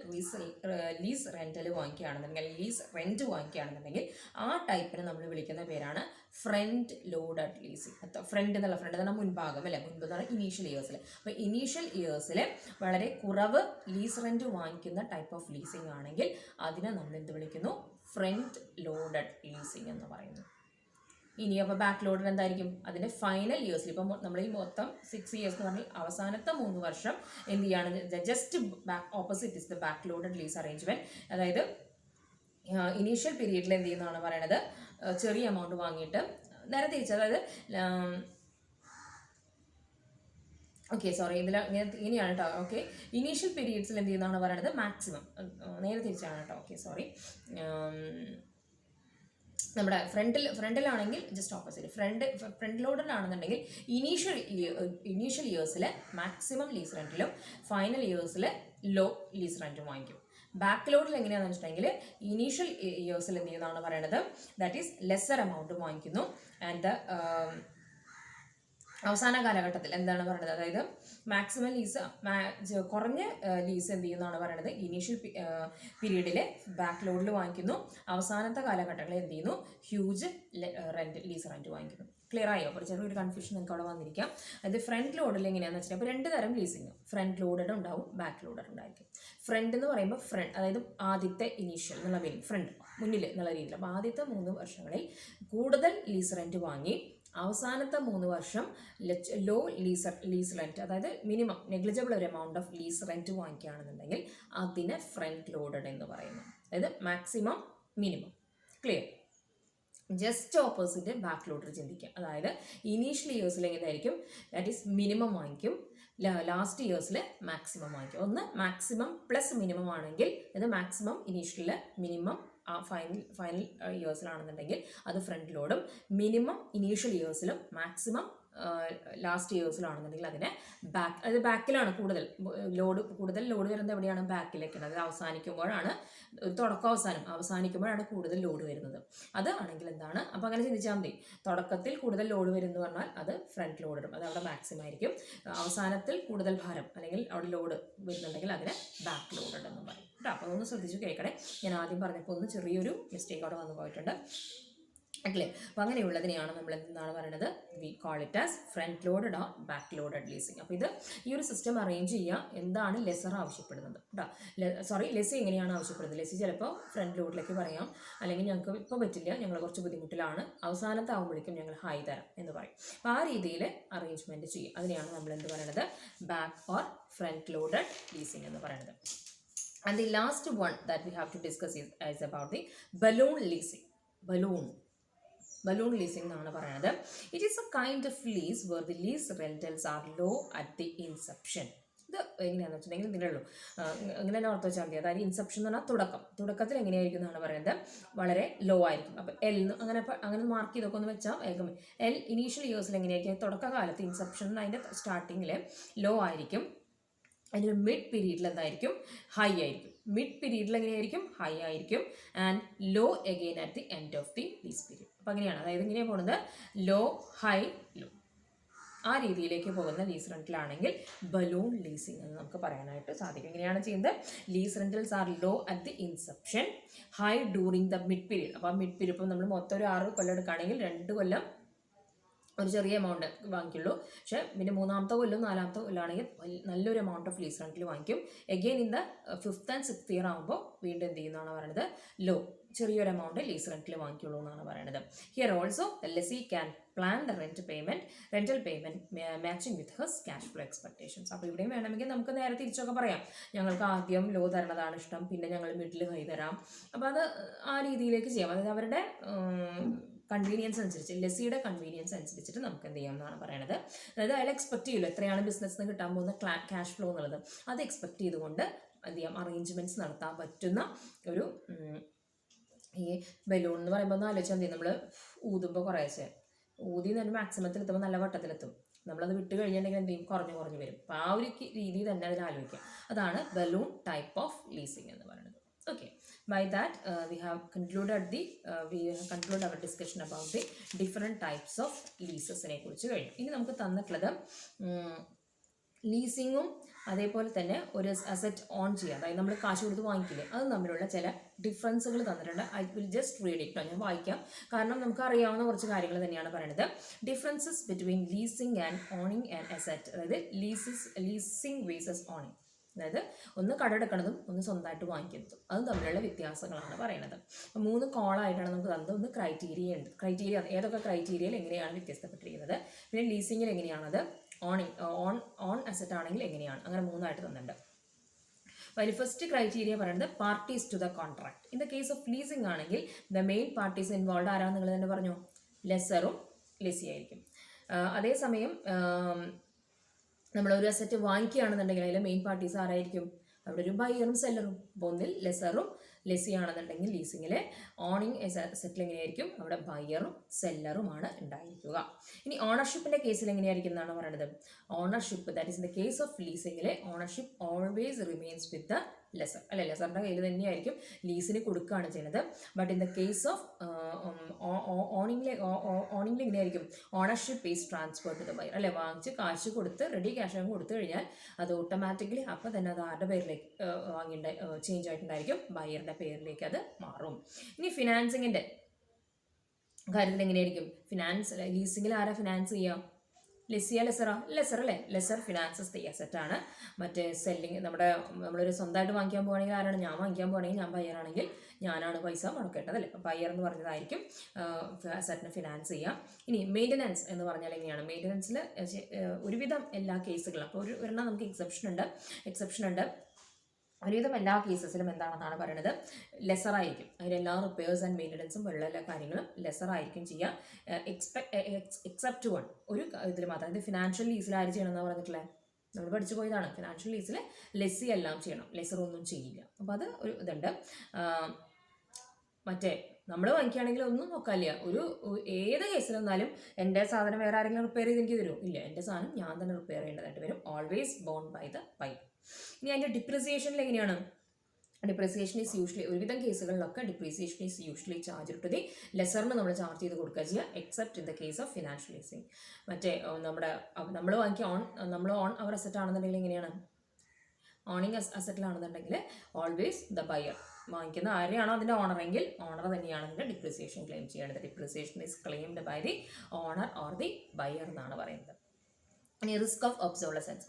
ലീസ് റെൻ്റൽ വാങ്ങിക്കുകയാണെന്നുണ്ടെങ്കിൽ ലീസ് റെൻറ്റ് വാങ്ങിക്കുകയാണെന്നുണ്ടെങ്കിൽ ആ ടൈപ്പിനെ നമ്മൾ വിളിക്കുന്ന പേരാണ് ഫ്രണ്ട് ലോഡഡ് ലീസിങ്. ഫ്രണ്ട് എന്നുള്ള മുൻഭാഗം അല്ലേ, മുൻപ് എന്ന് പറഞ്ഞാൽ ഇനീഷ്യൽ ഇയേഴ്സിൽ. അപ്പോൾ ഇനീഷ്യൽ ഇയേഴ്സിൽ വളരെ കുറവ് ലീസ് റെൻറ്റ് വാങ്ങിക്കുന്ന ടൈപ്പ് ഓഫ് ലീസിങ് ആണെങ്കിൽ അതിനെ നമ്മൾ എന്ത് വിളിക്കുന്നു? ഫ്രണ്ട് ലോഡഡ് ലീസിങ് എന്ന് പറയുന്നു. ഇനി അപ്പോൾ ബാക്ക് ലോഡർ എന്തായിരിക്കും? അതിൻ്റെ ഫൈനൽ ഇയേഴ്സിൽ ഇപ്പം നമ്മൾ ഈ മൊത്തം 6 ഇയേഴ്സ് എന്ന് പറഞ്ഞാൽ അവസാനത്തെ 3 വർഷം എന്ത് ചെയ്യാണ്? Just back opposite is the back loaded lease arrangement. അതായത് ഇനീഷ്യൽ പീരീഡിൽ എന്ത് ചെയ്യുന്നതാണ് പറയണത്? ചെറിയ എമൗണ്ട് വാങ്ങിയിട്ട് നേരെ തിരിച്ച്, അതായത് ഓക്കെ സോറി ഇതിൽ ഇങ്ങനെയാണ് കേട്ടോ. ഓക്കെ, ഇനീഷ്യൽ പീരീഡ്സിൽ എന്ത് ചെയ്യുന്നതാണ് പറയണത്? മാക്സിമം നേരെ തിരിച്ചാണ് കേട്ടോ. ഓക്കെ സോറി, നമ്മുടെ ഫ്രണ്ടിലാണെങ്കിൽ ജസ്റ്റ് ഓപ്പോസിറ്റ്. ഫ്രണ്ട് ലോഡറിലാണെന്നുണ്ടെങ്കിൽ ഇനീഷ്യൽ ഇയേഴ്സിൽ മാക്സിമം ലീസ് റെൻറ്റിലും ഫൈനൽ ഇയേഴ്സിൽ ലോ ലീസ് റെൻറ്റും വാങ്ങിക്കും. ബാക്ക് ലോഡിൽ എങ്ങനെയാണെന്ന് വെച്ചിട്ടുണ്ടെങ്കിൽ ഇനീഷ്യൽ ഇയേഴ്സിൽ എന്ത് ചെയ്യുന്നതാണ് പറയണത്? ദാറ്റ് ഈസ് ലെസ്സർ എമൗണ്ട് വാങ്ങിക്കുന്നു. ആൻഡ് അവസാന കാലഘട്ടത്തിൽ എന്താണ് പറയുന്നത്? അതായത് മാക്സിമം ലീസ് കുറഞ്ഞ ലീസ് എന്ത് ചെയ്യുന്നതാണ് പറയുന്നത്? ഇനീഷ്യൽ പീരീഡിൽ ബാക്ക് ലോഡിൽ വാങ്ങിക്കുന്നു. അവസാനത്തെ കാലഘട്ടങ്ങളിൽ എന്ത് ചെയ്യുന്നു? ഹ്യൂജ് ലീസ് റെൻറ്റ് വാങ്ങിക്കുന്നു. ക്ലിയർ ആയോ? അപ്പോൾ ചെറിയൊരു കൺഫ്യൂഷൻ നിങ്ങൾക്ക് അവിടെ വന്നിരിക്കാം. അത് ഫ്രണ്ട് ലോഡിൽ എങ്ങനെയാണെന്ന് വെച്ചാൽ അപ്പോൾ 2 തരം ലീസിങ്, ഫ്രണ്ട് ലോഡഡ് ഉണ്ടാവും, ബാക്ക് ലോഡഡ് ഉണ്ടായിരിക്കും. ഫ്രണ്ട് എന്ന് പറയുമ്പോൾ അതായത് ആദ്യത്തെ ഇനീഷ്യൽ എന്നുള്ള മീനിങ്, ഫ്രണ്ട് മുന്നിൽ എന്നുള്ള രീതിയിൽ. അപ്പോൾ ആദ്യത്തെ 3 വർഷങ്ങളിൽ കൂടുതൽ ലീസ് റെൻറ്റ് വാങ്ങി അവസാനത്തെ 3 വർഷം ലോ ലീസ് റെൻറ്റ്, അതായത് മിനിമം നെഗ്ലിജിബിൾ ഒരു എമൗണ്ട് ഓഫ് ലീസ് റെൻറ്റ് വാങ്ങിക്കുകയാണെന്നുണ്ടെങ്കിൽ അതിനെ ഫ്രണ്ട് ലോഡഡ് എന്ന് പറയുന്നു. അതായത് maximum minimum. Clear? Just opposite back loader ചിന്തിക്കുക. അതായത് ഇനീഷ്യൽ ഇയേഴ്സിൽ എങ്ങനെയായിരിക്കും? ദാറ്റ് ഈസ് മിനിമം വാങ്ങിക്കും, ലാസ്റ്റ് ഇയേഴ്സിൽ മാക്സിമം വാങ്ങിക്കും. ഒന്ന് മാക്സിമം പ്ലസ് മിനിമം ആണെങ്കിൽ, അത് മാക്സിമം ഇനീഷ്യലിൽ മിനിമം ഫൈനൽ ഇയേഴ്സിലാണെന്നുണ്ടെങ്കിൽ അത് ഫ്രണ്ട് ലോഡും, മിനിമം ഇനീഷ്യൽ ഇയേഴ്സിലും മാക്സിമം ലാസ്റ്റ് ഇയേഴ്സിലാണെന്നുണ്ടെങ്കിൽ അതിനെ ബാക്ക്, അതായത് ബാക്കിലാണ് കൂടുതൽ ലോഡ് വരുന്നത്. എവിടെയാണ്? ബാക്കിലേക്കാണ്. അത് അവസാനിക്കുമ്പോഴാണ്, ഒരു തുടക്കം അവസാനിക്കുമ്പോഴാണ് കൂടുതൽ ലോഡ് വരുന്നത്. അത് ആണെങ്കിൽ എന്താണ്? അപ്പോൾ അങ്ങനെ ചിന്തിച്ചാൽ മതി. തുടക്കത്തിൽ കൂടുതൽ ലോഡ് വരുന്നു പറഞ്ഞാൽ അത് ഫ്രണ്ട് ലോഡിടും, അത് അവിടെ മാക്സിമം ആയിരിക്കും. അവസാനത്തിൽ കൂടുതൽ ഭാരം അല്ലെങ്കിൽ അവിടെ ലോഡ് വരുന്നുണ്ടെങ്കിൽ അതിനെ ബാക്ക് ലോഡഡ് എന്ന് പറയും കേട്ടോ. അപ്പോൾ അതൊന്ന് ശ്രദ്ധിച്ചു കേൾക്കണേ. ഞാൻ ആദ്യം പറഞ്ഞപ്പോൾ ഒന്ന് ചെറിയൊരു മിസ്റ്റേക്ക് അവിടെ വന്നു പോയിട്ടുണ്ട്. അല്ലേ? അപ്പോൾ അങ്ങനെയുള്ളതിനെയാണ് നമ്മൾ എന്താണ് പറയുന്നത്? We call it as front loaded or back loaded leasing. അപ്പോൾ ഇത് ഈ ഒരു സിസ്റ്റം അറേഞ്ച് ചെയ്യുക. എന്താണ് ലെസർ ആവശ്യപ്പെടുന്നത് കേട്ടോ? ലെസി എങ്ങനെയാണ് ആവശ്യപ്പെടുന്നത്? ലെസി ചിലപ്പോൾ ഫ്രണ്ട് ലോഡിലേക്ക് പറയാം, അല്ലെങ്കിൽ ഞങ്ങൾക്ക് ഇപ്പോൾ പറ്റില്ല, ഞങ്ങൾ കുറച്ച് ബുദ്ധിമുട്ടിലാണ്, അവസാനത്തെ ആകുമ്പോഴേക്കും ഞങ്ങൾ ഹൈ തരാം എന്ന് പറയും. അപ്പോൾ ആ രീതിയിൽ അറേഞ്ച്മെൻറ്റ് ചെയ്യും. അതിനെയാണ് നമ്മൾ എന്ത് പറയുന്നത്? Back or front loaded leasing എന്ന് പറയുന്നത്. And the last one that we have to discuss is about the balloon leasing. Balloon leasing എന്നാണ് പറയുന്നത്. It is a kind of lease where the lease rentals are low at the inception. ഇത് എങ്ങനെയാണെന്ന് വെച്ചിട്ടുണ്ടെങ്കിൽ ഇതിനുള്ളൂ ഇങ്ങനെ തന്നെ ഓർത്ത് വെച്ചാൽ മതി. അതായത് ഇൻസെപ്ഷൻ എന്ന് പറഞ്ഞാൽ തുടക്കത്തിൽ എങ്ങനെയായിരിക്കും എന്നാണ് പറയുന്നത്? വളരെ ലോ ആയിരിക്കും. അപ്പോൾ അങ്ങനെ മാർക്ക് ചെയ്തൊക്കെ ഒന്ന് വെച്ചാൽ വേഗം ഇനീഷ്യൽ ഇയേഴ്സിൽ എങ്ങനെയായിരിക്കും? തുടക്കകാലത്ത് ഇൻസെപ്ഷൻ അതിൻ്റെ സ്റ്റാർട്ടിങ്ങിൽ ലോ ആയിരിക്കും. അതിൻ്റെ മിഡ് പീരീഡിൽ എന്തായിരിക്കും? ഹൈ ആയിരിക്കും. മിഡ് പീരീഡിൽ എങ്ങനെയായിരിക്കും? ഹൈ ആയിരിക്കും. And low again at the end of the lease period. അപ്പോൾ അങ്ങനെയാണ്, അതായത് ഇങ്ങനെയാണ് പോകുന്നത്, ലോ ഹൈ ലോ, ആ രീതിയിലേക്ക് പോകുന്ന ലീസ് റെൻറ്റിലാണെങ്കിൽ ബലൂൺ ലീസിങ് എന്ന് നമുക്ക് പറയാനായിട്ട് സാധിക്കും. എങ്ങനെയാണ് ചെയ്യുന്നത്? Lease rentals are low at the inception, high during the mid period. അപ്പോൾ മിഡ് പീരീഡ് ഇപ്പോൾ നമ്മൾ മൊത്തം ഒരു 6 കൊല്ലം എടുക്കുകയാണെങ്കിൽ 2 കൊല്ലം ഒരു ചെറിയ എമൗണ്ട് വാങ്ങിക്കുള്ളൂ. പക്ഷേ പിന്നെ 3ാമത്തെ കൊല്ലം 4ാമത്തെ കൊല്ലമാണെങ്കിൽ നല്ലൊരു എമൗണ്ട് ഓഫ് ലീസ് റെൻറ്റിൽ വാങ്ങിക്കും. Again in the 5th and 6th year ആകുമ്പോൾ വീണ്ടും എന്ത് ചെയ്യുന്നതാണ് പറയുന്നത്? ലോ, ചെറിയൊരു എമൗണ്ട് ലീസ് റെൻറ്റിൽ വാങ്ങിക്കുള്ളൂ എന്നാണ് പറയുന്നത്. Here also the lessee can plan the rental payment matching with hers cash flow expectations. അപ്പോൾ ഇവിടെയും വേണമെങ്കിൽ നമുക്ക് നേരെ തിരിച്ചൊക്കെ പറയാം. ഞങ്ങൾക്ക് ആദ്യം ലോ തരണതാണ് ഇഷ്ടം, പിന്നെ ഞങ്ങൾ മിഡിൽ ഹൈ തരാം. അപ്പോൾ അത് ആ രീതിയിലേക്ക് ചെയ്യാം. അതായത് അവരുടെ കൺവീനിയൻസ് അനുസരിച്ച്, ലെസിയുടെ കൺവീനിയൻസ് അനുസരിച്ചിട്ട് നമുക്ക് എന്ത് ചെയ്യാം എന്നാണ് പറയുന്നത്. അതായത് അയാൾ എക്സ്പെക്ട് ചെയ്യുമല്ലോ എത്രയാണ് ബിസിനസ്സിന് കിട്ടാൻ പോകുന്ന ക്യാഷ് ഫ്ലോ എന്നുള്ളത്. അത് എക്സ്പെക്ട് ചെയ്തുകൊണ്ട് എന്ത് ചെയ്യാം? അറേഞ്ച്മെൻറ്റ്സ് നടത്താൻ പറ്റുന്ന ഒരു ഈ ബലൂൺ എന്ന് പറയുമ്പോൾ ഒന്ന് ആലോചിച്ചാൽ മതി. നമ്മൾ ഊതുമ്പോൾ കുറേശ്ശെ ഊതി തന്നെ മാക്സിമത്തിലെത്തുമ്പോൾ നല്ല വട്ടത്തിലെത്തും. നമ്മളത് വിട്ട് കഴിഞ്ഞിട്ടുണ്ടെങ്കിൽ എന്ത് ചെയ്യും? കുറഞ്ഞു വരും. അപ്പോൾ ആ ഒരു രീതി തന്നെ അതിൽ ആലോചിക്കാം. അതാണ് ബലൂൺ ടൈപ്പ് ഓഫ് ലീസിങ് എന്ന് പറയുന്നത്. Okay, by that we have concluded our discussion about the different types of leases നെ കുറിച്ച് കഴിഞ്ഞു. ഇനി നമുക്ക് തന്നിട്ടുള്ളത് ലീസിങ്ങും അതേപോലെ തന്നെ ഒരു അസറ്റ് ഓൺ ചെയ്യുക, അതായത് നമ്മൾ കാശ് കൊടുത്ത് വാങ്ങിക്കില്ലേ, അത് തമ്മിലുള്ള ചില ഡിഫറൻസുകൾ തന്നിട്ടുണ്ട്. I will just read it. ഞാൻ വായിക്കാം, കാരണം നമുക്ക് അറിയാവുന്ന കുറച്ച് കാര്യങ്ങൾ തന്നെയാണ് പറയുന്നത്. Differences between leasing and owning and asset, അതായത് ലീസിങ് വേഴ്സസ് ഓണിങ്, അതായത് ഒന്ന് കടമെടുക്കുന്നതും ഒന്ന് സ്വന്തമായിട്ട് വാങ്ങിക്കുന്നതും അതും തമ്മിലുള്ള വ്യത്യാസങ്ങളാണ് പറയുന്നത്. 3 കോളായിട്ടാണ് നമുക്ക് തന്നത്. ഒന്ന് ക്രൈറ്റീരിയ ഉണ്ട്. ക്രൈറ്റീരിയ ഏതൊക്കെ ക്രൈറ്റീരിയയിൽ എങ്ങനെയാണ് വ്യത്യസ്തപ്പെട്ടിരിക്കുന്നത്, പിന്നെ ലീസിങ്ങിൽ എങ്ങനെയാണത്, ഓൺ അസറ്റ് ആണെങ്കിൽ എങ്ങനെയാണ്, അങ്ങനെ 3ആയിട്ട് തന്നിട്ടുണ്ട്. അതിൽ ഫസ്റ്റ് ക്രൈറ്റീരിയ പറയുന്നത് parties to the contract. In the case of leasing ആണെങ്കിൽ ദ മെയിൻ പാർട്ടീസ് ഇൻവോൾവ് ആരാണ് നിങ്ങൾ തന്നെ പറഞ്ഞു, ലെസറും ലെസി ആയിരിക്കും. അതേസമയം നമ്മളൊരു അസറ്റ് വാങ്ങിക്കുകയാണെന്നുണ്ടെങ്കിൽ അതിൽ മെയിൻ പാർട്ടീസ് ആരായിരിക്കും, അവിടെ ഒരു ബയറും സെല്ലറും. ഒന്നിൽ ലെസറും ലെസി ആണെന്നുണ്ടെങ്കിൽ ലീസിങ്ങിൽ, ഓണിങ് അസറ്റിൽ എങ്ങനെയായിരിക്കും, അവിടെ ബയറും സെല്ലറുമാണ് ഉണ്ടായിരിക്കുക. ഇനി ഓണർഷിപ്പിൻ്റെ കേസിൽ എങ്ങനെയായിരിക്കും എന്നാണ് പറയുന്നത്. Ownership, that is in the case of ലീസിങ്ങിൽ ownership always remains with the lessor, അല്ലെ, ലെസറിൻ്റെ കയ്യിൽ തന്നെയായിരിക്കും, ലീസിന് കൊടുക്കുകയാണ് ചെയ്യുന്നത്. But in the case of ഓണിങ്ങിൽ എങ്ങനെയായിരിക്കും, ownership is transfer to the buyer, അല്ലെ, വാങ്ങിച്ച് കാശ് കൊടുത്ത് റെഡി ക്യാഷ് കൊടുത്തു കഴിഞ്ഞാൽ അത് ഓട്ടോമാറ്റിക്കലി അപ്പം തന്നെ അത് ആരുടെ പേരിലേക്ക് ചേഞ്ച് ആയിട്ടുണ്ടായിരിക്കും, ബയറിൻ്റെ പേരിലേക്ക് അത് മാറും. ഇനി ഫിനാൻസിങ്ങിൻ്റെ കാര്യത്തിൽ എങ്ങനെയായിരിക്കും, ലീസിങ്ങിൽ ആരാ ഫിനാൻസ് ചെയ്യുക, ലെസിയ ലെസറാ, ലെസർ അല്ലേ, ലെസർ ഫിനാൻസസ് ദി അസറ്റ് ആണ്. മറ്റേ സെല്ലിങ് നമ്മളൊരു സ്വന്തമായിട്ട് വാങ്ങിക്കാൻ പോകുകയാണെങ്കിൽ ആരാണ്, ഞാൻ വാങ്ങിക്കാൻ പോകുകയാണെങ്കിൽ ഞാൻ ബയറാണെങ്കിൽ ഞാനാണ് പൈസ മുടക്കേണ്ടത്, അല്ലേ, ബയർ എന്ന് പറഞ്ഞതായിരിക്കും അസറ്റിനെ ഫിനാൻസ് ചെയ്യുക. ഇനി മെയിൻ്റനൻസ് എന്ന് പറഞ്ഞാൽ എങ്ങനെയാണ്, മെയിൻ്റനൻസിൽ ഒരുവിധം എല്ലാ കേസുകളും, അപ്പോൾ ഒരെണ്ണം നമുക്ക് എക്സെപ്ഷൻ ഉണ്ട്. ഒരുവിധം എല്ലാ കേസസിലും എന്താണെന്നാണ് പറയുന്നത്, ലെസറായിരിക്കും. അതിലെല്ലാ റിപ്പയേഴ്സ് ആൻഡ് മെയിൻ്റനൻസും ഉള്ള എല്ലാ കാര്യങ്ങളും ലെസറായിരിക്കും ചെയ്യുക. എക്സെപ്റ്റ് വൺ, ഒരു ഇതിൽ മാത്രം, അതായത് ഫിനാൻഷ്യൽ ലീസിൽ ആര് ചെയ്യണമെന്ന് പറഞ്ഞിട്ടില്ലേ, നമ്മൾ പഠിച്ചു പോയതാണ്. ഫിനാൻഷ്യൽ ലീസിൽ ലെസ്സി എല്ലാം ചെയ്യണം, ലെസർ ഒന്നും ചെയ്യില്ല. അപ്പോൾ അത് ഒരു ഇതുണ്ട്. മറ്റേ നമ്മൾ വാങ്ങിക്കുകയാണെങ്കിൽ ഒന്നും നോക്കാനില്ല, ഏത് കേസിലെന്നാലും എൻ്റെ സാധനം വേറെ ആരെങ്കിലും റിപ്പയർ ചെയ്ത് എനിക്ക് തരുമോ, ഇല്ല, എൻ്റെ സാധനം ഞാൻ തന്നെ റിപ്പയർ ചെയ്യേണ്ടതായിട്ട് വരും. Always borne by the buyer. ഇനി അതിൻ്റെ ഡിപ്രിസിയേഷനിൽ എങ്ങനെയാണ്, ഡിപ്രിസിയേഷൻ ഈസ് യൂഷ്വലി, ഒരുവിധം കേസുകളിലൊക്കെ depreciation is usually charge to the ലെസറിന് നമ്മൾ ചാർജ് ചെയ്ത് കൊടുക്കുക ചെയ്യുക, except in the case of financial leasing. മറ്റേ നമ്മൾ വാങ്ങിയ നമ്മൾ ഓൺ അവർ അസറ്റ് ആണെന്നുണ്ടെങ്കിൽ എങ്ങനെയാണ്, ഓണിങ് അസറ്റിലാണെന്നുണ്ടെങ്കിൽ ഓൾവേസ് ദ ബയർ, വാങ്ങിക്കുന്ന ആരെയാണോ അതിൻ്റെ ഓണറെങ്കിൽ ഓണർ തന്നെയാണ് അതിൻ്റെ ഡിപ്രിസിയേഷൻ ക്ലെയിം ചെയ്യേണ്ടത്. Depreciation is claimed by the owner or the buyer എന്നാണ് പറയുന്നത്. ഇനി റിസ്ക് ഓഫ്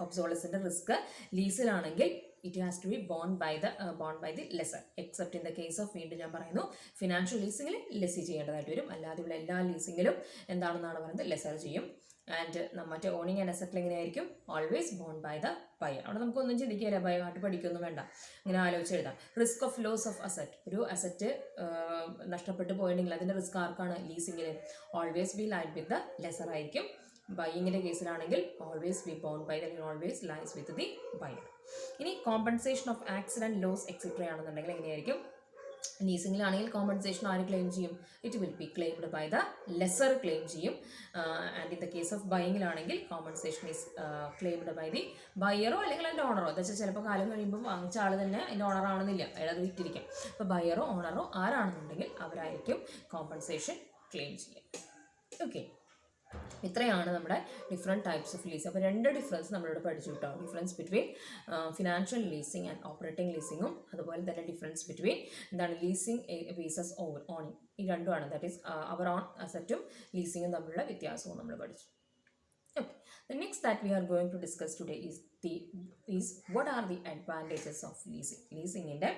ഒബ്സോളസൻ്റെ റിസ്ക് ലീസിലാണെങ്കിൽ it has to be borne by the lessor, except in the case of, വീണ്ടും ഞാൻ പറയുന്നു, ഫിനാൻഷ്യൽ ലീസിങ്ങിൽ ലെസ്സി ചെയ്യേണ്ടതായിട്ട് വരും. അല്ലാതെ ഉള്ള എല്ലാ ലീസിങ്ങിലും എന്താണെന്നാണ് പറയുന്നത്, ലെസർ ചെയ്യും. ആൻഡ് മറ്റേ ഓണിങ് ആൻഡ് അസറ്റിൽ എങ്ങനെയായിരിക്കും, always borne by the buyer. അവിടെ നമുക്കൊന്നും ചിന്തിക്കില്ല, ബയറായിട്ട് പഠിക്കൊന്നും വേണ്ട, ഇങ്ങനെ ആലോചിച്ച് എഴുതാം. Risk of loss of asset, ഒരു അസറ്റ് നഷ്ടപ്പെട്ടു പോയിട്ടുണ്ടെങ്കിൽ അതിൻ്റെ റിസ്ക് ആർക്കാണ്, ലീസിങ്ങിൽ, always be lied with the lessor ആയിരിക്കും. ബൈയിങ്ങിൻ്റെ കേസിലാണെങ്കിൽ always be borne by the, always lies with the buyer. ഇനി compensation of accident, loss etcetera ആണെന്നുണ്ടെങ്കിൽ എങ്ങനെയായിരിക്കും, ലീസിങ്ങിലാണെങ്കിൽ കോമ്പൻസേഷൻ ആര് ക്ലെയിം ചെയ്യും, it will be claimed by the lesser claim ചെയ്യും. And in the case of ബൈയിങ്ങിലാണെങ്കിൽ compensation is claimed by the ബയറോ അല്ലെങ്കിൽ അതിൻ്റെ ഓണറോ. എന്താ വെച്ചാൽ ചിലപ്പോൾ കാലം കഴിയുമ്പോൾ വാങ്ങിച്ച ആൾ തന്നെ അതിൻ്റെ ഓണർ ആവണമെന്നില്ല, അയാൾ അത് വിറ്റിരിക്കാം. അപ്പോൾ ബയറോ ഓണറോ ആരാണെന്നുണ്ടെങ്കിൽ അവരായിരിക്കും കോമ്പൻസേഷൻ ക്ലെയിം ചെയ്യുക. ഓക്കെ, ഇത്രയാണ് നമ്മുടെ ഡിഫറെൻറ്റ് ടൈപ്സ് ഓഫ് ലീസ്. അപ്പോൾ 2 ഡിഫറൻസ് നമ്മളിവിടെ പഠിച്ചു കിട്ടോ, difference between financial leasing and operating ലീസിങ്ങും, അതുപോലെ തന്നെ ഡിഫറൻസ് ബിറ്റ്വീൻ എന്താണ് ലീസിങ് വേഴ്സസ് ഓണിങ്, ഈ രണ്ടുമാണ്. ദാറ്റ് ഈസ് അവർ ഓൺ അസറ്റും ലീസിങ്ങും തമ്മിലുള്ള വ്യത്യാസവും നമ്മൾ പഠിച്ചു. Okay, the next that we are going to discuss today is what are the advantages of leasing. ലീസിങ്ങിൻ്റെ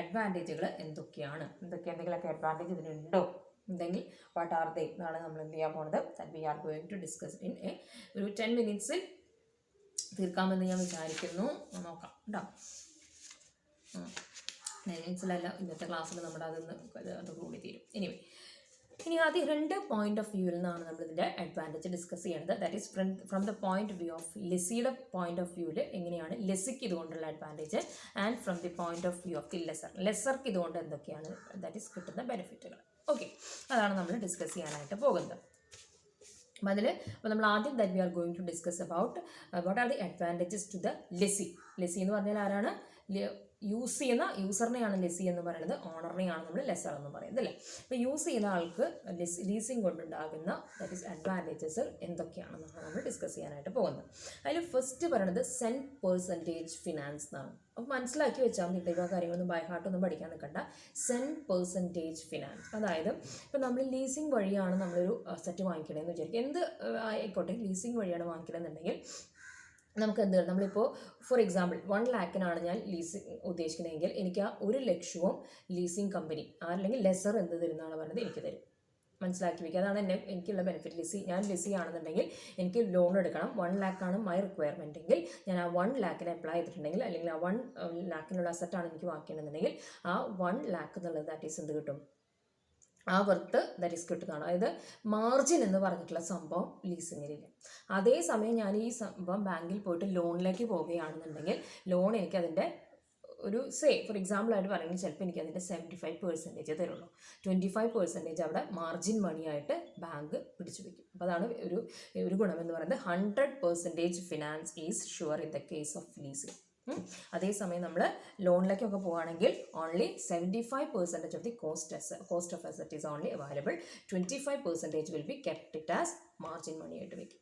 അഡ്വാൻറ്റേജുകൾ എന്തെങ്കിലുമൊക്കെ അഡ്വാൻറ്റേജ് ഇതിനുണ്ടോ ഉണ്ടെങ്കിൽ വാട്ട് ആർ ദേ എന്നാണ് നമ്മൾ എന്ത് ചെയ്യാൻ പോകുന്നത്, that we are going to discuss in ഒരു 10 മിനിറ്റ്സിൽ തീർക്കാമെന്ന് ഞാൻ വിചാരിക്കുന്നു. നോക്കാം കേട്ടോ, 10 മിനിറ്റ്സിലല്ല, ഇന്നത്തെ ക്ലാസ്സിൽ നമ്മുടെ അതോടുകൂടി തീരും. ഇനി ആദ്യം 2 പോയിന്റ് ഓഫ് വ്യൂവിൽ നിന്നാണ് നമ്മളിതിൻ്റെ അഡ്വാൻറ്റേജ് ഡിസ്കസ് ചെയ്യുന്നത്. That is from the point view of ലെസ്സിയുടെ പോയിന്റ് ഓഫ് വ്യൂവിൽ എങ്ങനെയാണ് ലെസ്സിക്ക് ഇതുകൊണ്ടുള്ള advantage, and from the point of view of the ലെസർക്ക് ഇതുകൊണ്ട് എന്തൊക്കെയാണ് ദാറ്റ് ഈസ് കിട്ടുന്ന ബെനിഫിറ്റുകൾ. ഓക്കെ, അതാണ് നമ്മൾ ഡിസ്കസ് ചെയ്യാനായിട്ട് പോകുന്നത്. അപ്പോൾ നമ്മൾ ആദ്യം that we are going to discuss about what are the advantages to the lessee. Lessee എന്ന് പറഞ്ഞാൽ ആരാണ്, യൂസ് ചെയ്യുന്ന യൂസറിനെയാണ് ലെസി എന്ന് പറയുന്നത്, ഓണറിനെയാണ് നമ്മൾ ലെസർ എന്ന് പറയുന്നത് അല്ലേ. അപ്പോൾ യൂസ് ചെയ്യുന്ന ആൾക്ക് ലീസിങ് കൊണ്ടുണ്ടാകുന്ന ദാറ്റ് ഈസ് അഡ്വാൻറ്റേജസ് എന്തൊക്കെയാണെന്നാണ് നമ്മൾ ഡിസ്കസ് ചെയ്യാനായിട്ട് പോകുന്നത്. അതിൽ ഫസ്റ്റ് പറയുന്നത് % ഫിനാൻസ് എന്നാണ്. അപ്പോൾ മനസ്സിലാക്കി വെച്ചാൽ മതി, ഇപ്പം കാര്യങ്ങളൊന്നും ബൈ ഹാർട്ടൊന്നും പഠിക്കാൻ നിൽക്കണ്ട. % ഫിനാൻസ്, അതായത് ഇപ്പോൾ നമ്മൾ ലീസിങ് വഴിയാണ് നമ്മളൊരു അസറ്റ് വാങ്ങിക്കണമെന്ന് വിചാരിക്കും, എന്ത് ആയിക്കോട്ടെ ലീസിങ് വഴിയാണ് വാങ്ങിക്കണമെന്നുണ്ടെങ്കിൽ നമുക്ക് എന്ത്, നമ്മളിപ്പോൾ ഫോർ എക്സാമ്പിൾ 1 lakhനാണ് ഞാൻ ലീസിങ് ഉദ്ദേശിക്കുന്നതെങ്കിൽ എനിക്ക് ആ 1 ലക്ഷവും ലീസിങ് കമ്പനി അല്ലെങ്കിൽ ലെസർ എന്ത് തരുന്നതാണ് പറയുന്നത് എനിക്ക് തരും. മനസ്സിലാക്കി വയ്ക്കുക, അതാണ് എനിക്കുള്ള ബെനിഫിറ്റ്. ഞാൻ ലെസി ആണെന്നുണ്ടെങ്കിൽ എനിക്ക് ലോൺ എടുക്കണം, 1 lakh ആണ് മൈ റിക്വയർമെൻ്റ് എങ്കിൽ ഞാൻ ആ 1 lakhന് അപ്ലൈ ചെയ്തിട്ടുണ്ടെങ്കിൽ അല്ലെങ്കിൽ ആ 1 lakhനുള്ള അസറ്റാണ് എനിക്ക് വാങ്ങിക്കണമെന്നുണ്ടെങ്കിൽ ആ 1 lakh എന്നുള്ളത് ദാറ്റ് ഈസ് എന്ത് കിട്ടും, ആ വർത്ത് ദാറ്റ് ഈസ് കിട്ടുന്നതാണ്. അതായത് മാർജിൻ എന്ന് പറഞ്ഞിട്ടുള്ള സംഭവം ലീസിങ്ങിലില്ല. അതേസമയം ഞാൻ ഈ സംഭവം ബാങ്കിൽ പോയിട്ട് ലോണിലേക്ക് പോവുകയാണെന്നുണ്ടെങ്കിൽ ലോൺ എനിക്ക് അതിൻ്റെ ഒരു ഫോർ എക്സാമ്പിൾ ആയിട്ട് പറയുന്നത് ചിലപ്പോൾ എനിക്ക് അതിൻ്റെ 75% തരുള്ളൂ. 25% അവിടെ മാർജിൻ മണിയായിട്ട് ബാങ്ക് പിടിച്ചു വയ്ക്കും. അപ്പോൾ അതാണ് ഒരു ഗുണമെന്ന് പറയുന്നത്. 100% finance is sure in the case of leasing. അതേസമയം നമ്മൾ ലോണിലേക്കൊക്കെ പോവുകയാണെങ്കിൽ only 75% of the cost of asset is only available. 25% will be kept it as margin മണിയായിട്ട് വയ്ക്കും.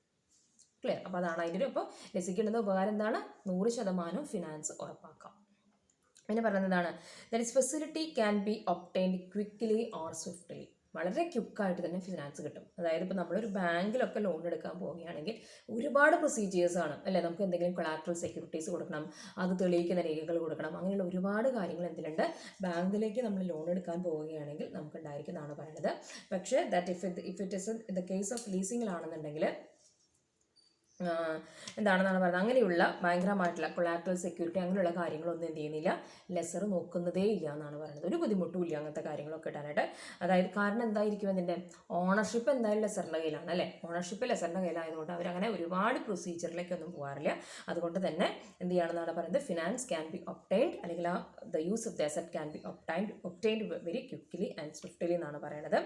ക്ലിയർ? അപ്പോൾ അതാണ് അതിൻ്റെ അപ്പോൾ ലസിക്കേണ്ടുന്ന ഉപകാരം എന്താണ്, 100% ഫിനാൻസ് ഉറപ്പാക്കാം. പിന്നെ പറയുന്നതാണ് that is facility can be obtained quickly or swiftly. വളരെ ക്വിക്കായിട്ട് തന്നെ ഫിനാൻസ് കിട്ടും. അതായത് ഇപ്പോൾ നമ്മളൊരു ബാങ്കിലൊക്കെ ലോൺ എടുക്കാൻ പോവുകയാണെങ്കിൽ ഒരുപാട് പ്രൊസീജിയേഴ്സാണ് അല്ലേ. നമുക്ക് എന്തെങ്കിലും കൊളാട്രൽ സെക്യൂരിറ്റീസ് കൊടുക്കണം, അത് തെളിയിക്കുന്ന രേഖകൾ കൊടുക്കണം, അങ്ങനെയുള്ള ഒരുപാട് കാര്യങ്ങൾ എന്തിലുണ്ട്. ബാങ്കിലേക്ക് നമ്മൾ ലോൺ എടുക്കാൻ പോവുകയാണെങ്കിൽ നമുക്ക് ഉണ്ടായിരിക്കുന്നതാണ് പറയുന്നത്. പക്ഷേ that if it is in the case of ലീസിങ്ങിലാണെന്നുണ്ടെങ്കിൽ എന്താണെന്നാണ് പറയുന്നത്, അങ്ങനെയുള്ള ഭയങ്കരമായിട്ടുള്ള കൊളാട്രൽ സെക്യൂരിറ്റി അങ്ങനെയുള്ള കാര്യങ്ങളൊന്നും എന്ത് ചെയ്യുന്നില്ല, ലെസർ നോക്കുന്നതേ ഇല്ല എന്നാണ് പറയുന്നത്. ഒരു ബുദ്ധിമുട്ടും ഇല്ല അങ്ങനത്തെ കാര്യങ്ങളൊക്കെ ഇടാനായിട്ട്. അതായത് കാരണം എന്തായിരിക്കും, അതിൻ്റെ ഓണർഷിപ്പ് എന്തായാലും ലെസറിൻ്റെ കയ്യിലാണ് അല്ലേ. ഓണർഷിപ്പ് ലെസറിൻ്റെ കയ്യിലായതുകൊണ്ട് അവരങ്ങനെ ഒരുപാട് പ്രൊസീജിയറിലേക്കൊന്നും പോകാറില്ല. അതുകൊണ്ട് തന്നെ എന്ത് ചെയ്യുകയാണെന്നാണ് പറയുന്നത്, ഫിനാൻസ് ക്യാൻ ബി ഒബ്റ്റൈൻഡ് അല്ലെങ്കിൽ the use of the asset can be obtained very quickly and swiftly എന്നാണ് പറയുന്നത്.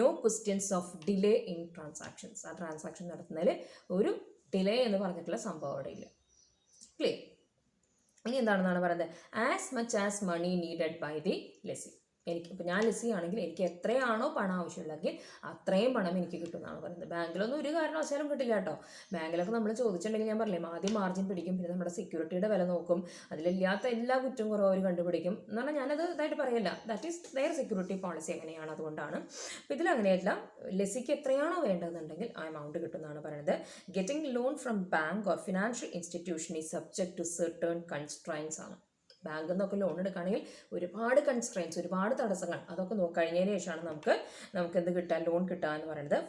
No questions of delay in transactions. ആ ട്രാൻസാക്ഷൻ നടത്തുന്നതിൽ ഒരു ഡിലേ എന്ന് പറഞ്ഞിട്ടുള്ള സംഭവം അവിടെ ഇല്ല. ക്ലിയർ? ഇനി എന്താണെന്നാണ് പറയുന്നത്, as much as money needed by the lessee. ഇപ്പോൾ ഞാൻ ലെസി ആണെങ്കിൽ എനിക്ക് എത്രയാണോ പണം ആവശ്യമുള്ളെങ്കിൽ അത്രയും പണം എനിക്ക് കിട്ടുമെന്നാണ് പറയുന്നത്. ബാങ്കിലൊന്നും ഒരു കാരണവശാലും കിട്ടില്ല കേട്ടോ. ബാങ്കിലൊക്കെ നമ്മൾ ചോദിച്ചിട്ടുണ്ടെങ്കിൽ ഞാൻ പറഞ്ഞില്ലേ, ആദ്യം മാർജിൻ പിടിക്കും, പിന്നെ നമ്മുടെ സെക്യൂരിറ്റിയുടെ വില നോക്കും, അതിലില്ലാത്ത എല്ലാ കുറ്റവും കുറവും അവർ കണ്ടുപിടിക്കും എന്ന് പറഞ്ഞാൽ ഞാനത് ഇതായിട്ട് പറയില്ല. That is their security policy അങ്ങനെയാണ്. അതുകൊണ്ടാണ്. അപ്പോൾ ഇതിലങ്ങനെയല്ല, ലെസിക്ക് എത്രയാണോ വേണ്ടതെന്നുണ്ടെങ്കിൽ ആ എമൗണ്ട് കിട്ടുമെന്നാണ് പറയുന്നത്. Getting loan from bank or financial institution is subject to certain constraints ആണ്. ബാങ്കിൽ നിന്നൊക്കെ ലോൺ എടുക്കുകയാണെങ്കിൽ ഒരുപാട് കൺസ്ട്രെയിൻസ്, ഒരുപാട് തടസ്സങ്ങൾ, അതൊക്കെ കഴിഞ്ഞതിന് ശേഷമാണ് നമുക്ക് എന്ത് കിട്ടാൻ, ലോൺ കിട്ടുക എന്ന് പറയുന്നത്.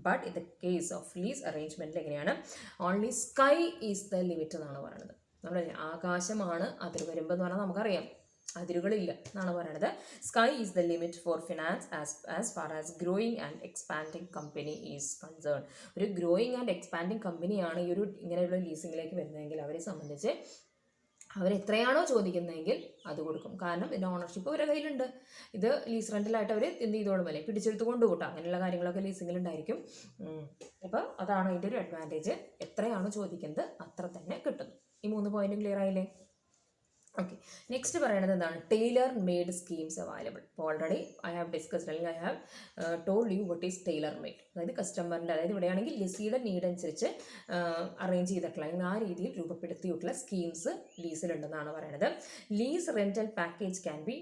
But in the case of lease അറേഞ്ച്മെൻറ്റിൽ എങ്ങനെയാണ്, only sky is the limit എന്നാണ് പറയുന്നത്. നമ്മൾ ആകാശമാണ് അതിർ വരുമ്പോൾ എന്ന് പറഞ്ഞാൽ നമുക്കറിയാം അതിരുകളില്ല എന്നാണ് പറയുന്നത്. Sky is the limit for finance as far as growing and expanding company is concern. ഒരു ഗ്രോയിങ് ആൻഡ് എക്സ്പാൻഡിങ് കമ്പനിയാണ് ഈ ഒരു ഇങ്ങനെയുള്ള ലീസിങ്ങിലേക്ക് വരുന്നതെങ്കിൽ അവരെ സംബന്ധിച്ച് അവരെത്രയാണോ ചോദിക്കുന്നതെങ്കിൽ അത് കൊടുക്കും. കാരണം ഇതിൻ്റെ ഓണർഷിപ്പ് അവരുടെ കയ്യിലുണ്ട്. ഇത് ലീസ് റെൻ്റലായിട്ട് അവർ എന്ത് ചെയ്തോളും അല്ലേ, പിടിച്ചെടുത്ത് കൊണ്ടുകൂട്ടാം. അങ്ങനെയുള്ള കാര്യങ്ങളൊക്കെ ലീസിങ്ങിലുണ്ടായിരിക്കും. അപ്പോൾ അതാണ് അതിൻ്റെ ഒരു അഡ്വാൻറ്റേജ്. എത്രയാണോ ചോദിക്കുന്നത് അത്ര തന്നെ കിട്ടുന്നു. ഈ 3 പോയിന്റും ക്ലിയർ ആയില്ലേ? ഓക്കെ, നെക്സ്റ്റ് പറയുന്നത് എന്താണ്, ടൈലർ മെയ്ഡ് സ്കീംസ് അവൈലബിൾ. ഇപ്പോൾ ഓൾറെഡി ഐ ഹാവ് ഡിസ്കസ്ഡ് അല്ലെങ്കിൽ I have told you what is Taylor made. അതായത് കസ്റ്റമറിൻ്റെ, അതായത് ഇവിടെയാണെങ്കിൽ ലെസിയുടെ നീഡ് അനുസരിച്ച് അറേഞ്ച് ചെയ്തിട്ടുള്ള അല്ലെങ്കിൽ ആ രീതിയിൽ രൂപപ്പെടുത്തിയിട്ടുള്ള സ്കീംസ് ലീസിലുണ്ടെന്നാണ് പറയുന്നത്. Lease rental package can be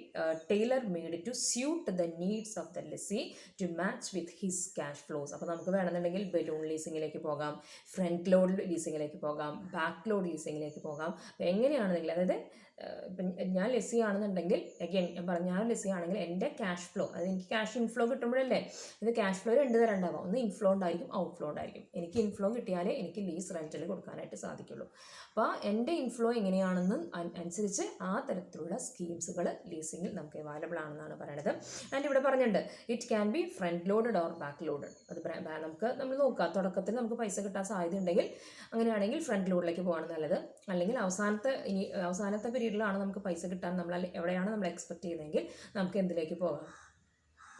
tailor made to suit the needs of the lessee to match with his cash flows. അപ്പോൾ നമുക്ക് വേണമെന്നുണ്ടെങ്കിൽ ബലൂൺ ലീസിങ്ങിലേക്ക് പോകാം, ഫ്രണ്ട് ലോഡ് ലീസിങ്ങിലേക്ക് പോകാം, ബാക്ക് ലോഡ് ലീസിങ്ങിലേക്ക് പോകാം. എങ്ങനെയാണെന്നെങ്കിൽ അതായത് ഇപ്പം ഞാൻ ലെസി ആണെന്നുണ്ടെങ്കിൽ അഗൈൻ ഞാൻ ലെസി ആണെങ്കിൽ എൻ്റെ ക്യാഷ് ഫ്ലോ, അതായത് എനിക്ക് ക്യാഷ് ഇൻഫ്ലോ കിട്ടുമ്പോഴല്ലേ, ഇത് ക്യാഷ് ഫ്ലോ 2 തരം ഉണ്ടാവാം. ഒന്ന് ഇൻഫ്ലോ ഉണ്ടായിരിക്കും, ഔട്ട്ഫ്ലോ ഉണ്ടായിരിക്കും. എനിക്ക് ഇൻഫ്ലോ കിട്ടിയാലേ എനിക്ക് ലീസ് റെൻറ്റിൽ കൊടുക്കാനായിട്ട് സാധിക്കുള്ളൂ. അപ്പോൾ എൻ്റെ ഇൻഫ്ലോ എങ്ങനെയാണെന്ന് അനുസരിച്ച് ആ തരത്തിലുള്ള സ്കീംസുകൾ ലീസിങ്ങിൽ നമുക്ക് അവൈലബിൾ ആണെന്നാണ് പറയുന്നത്. ആൻഡ് ഇവിടെ പറഞ്ഞിട്ടുണ്ട് it can be front loaded or back loaded. അത് നമ്മൾ നോക്കുക, തുടക്കത്തിൽ നമുക്ക് പൈസ കിട്ടാൻ സാധ്യത ഉണ്ടെങ്കിൽ അങ്ങനെയാണെങ്കിൽ ഫ്രണ്ട് ലോഡിലേക്ക് പോകാണ് നല്ലത്. അല്ലെങ്കിൽ അവസാനത്തെ പീരീഡിലാണ് നമുക്ക് പൈസ കിട്ടാൻ എവിടെയാണ് നമ്മൾ എക്സ്പെക്ട് ചെയ്യുന്നതെങ്കിൽ നമുക്ക് എന്തിലേക്ക് പോകാം,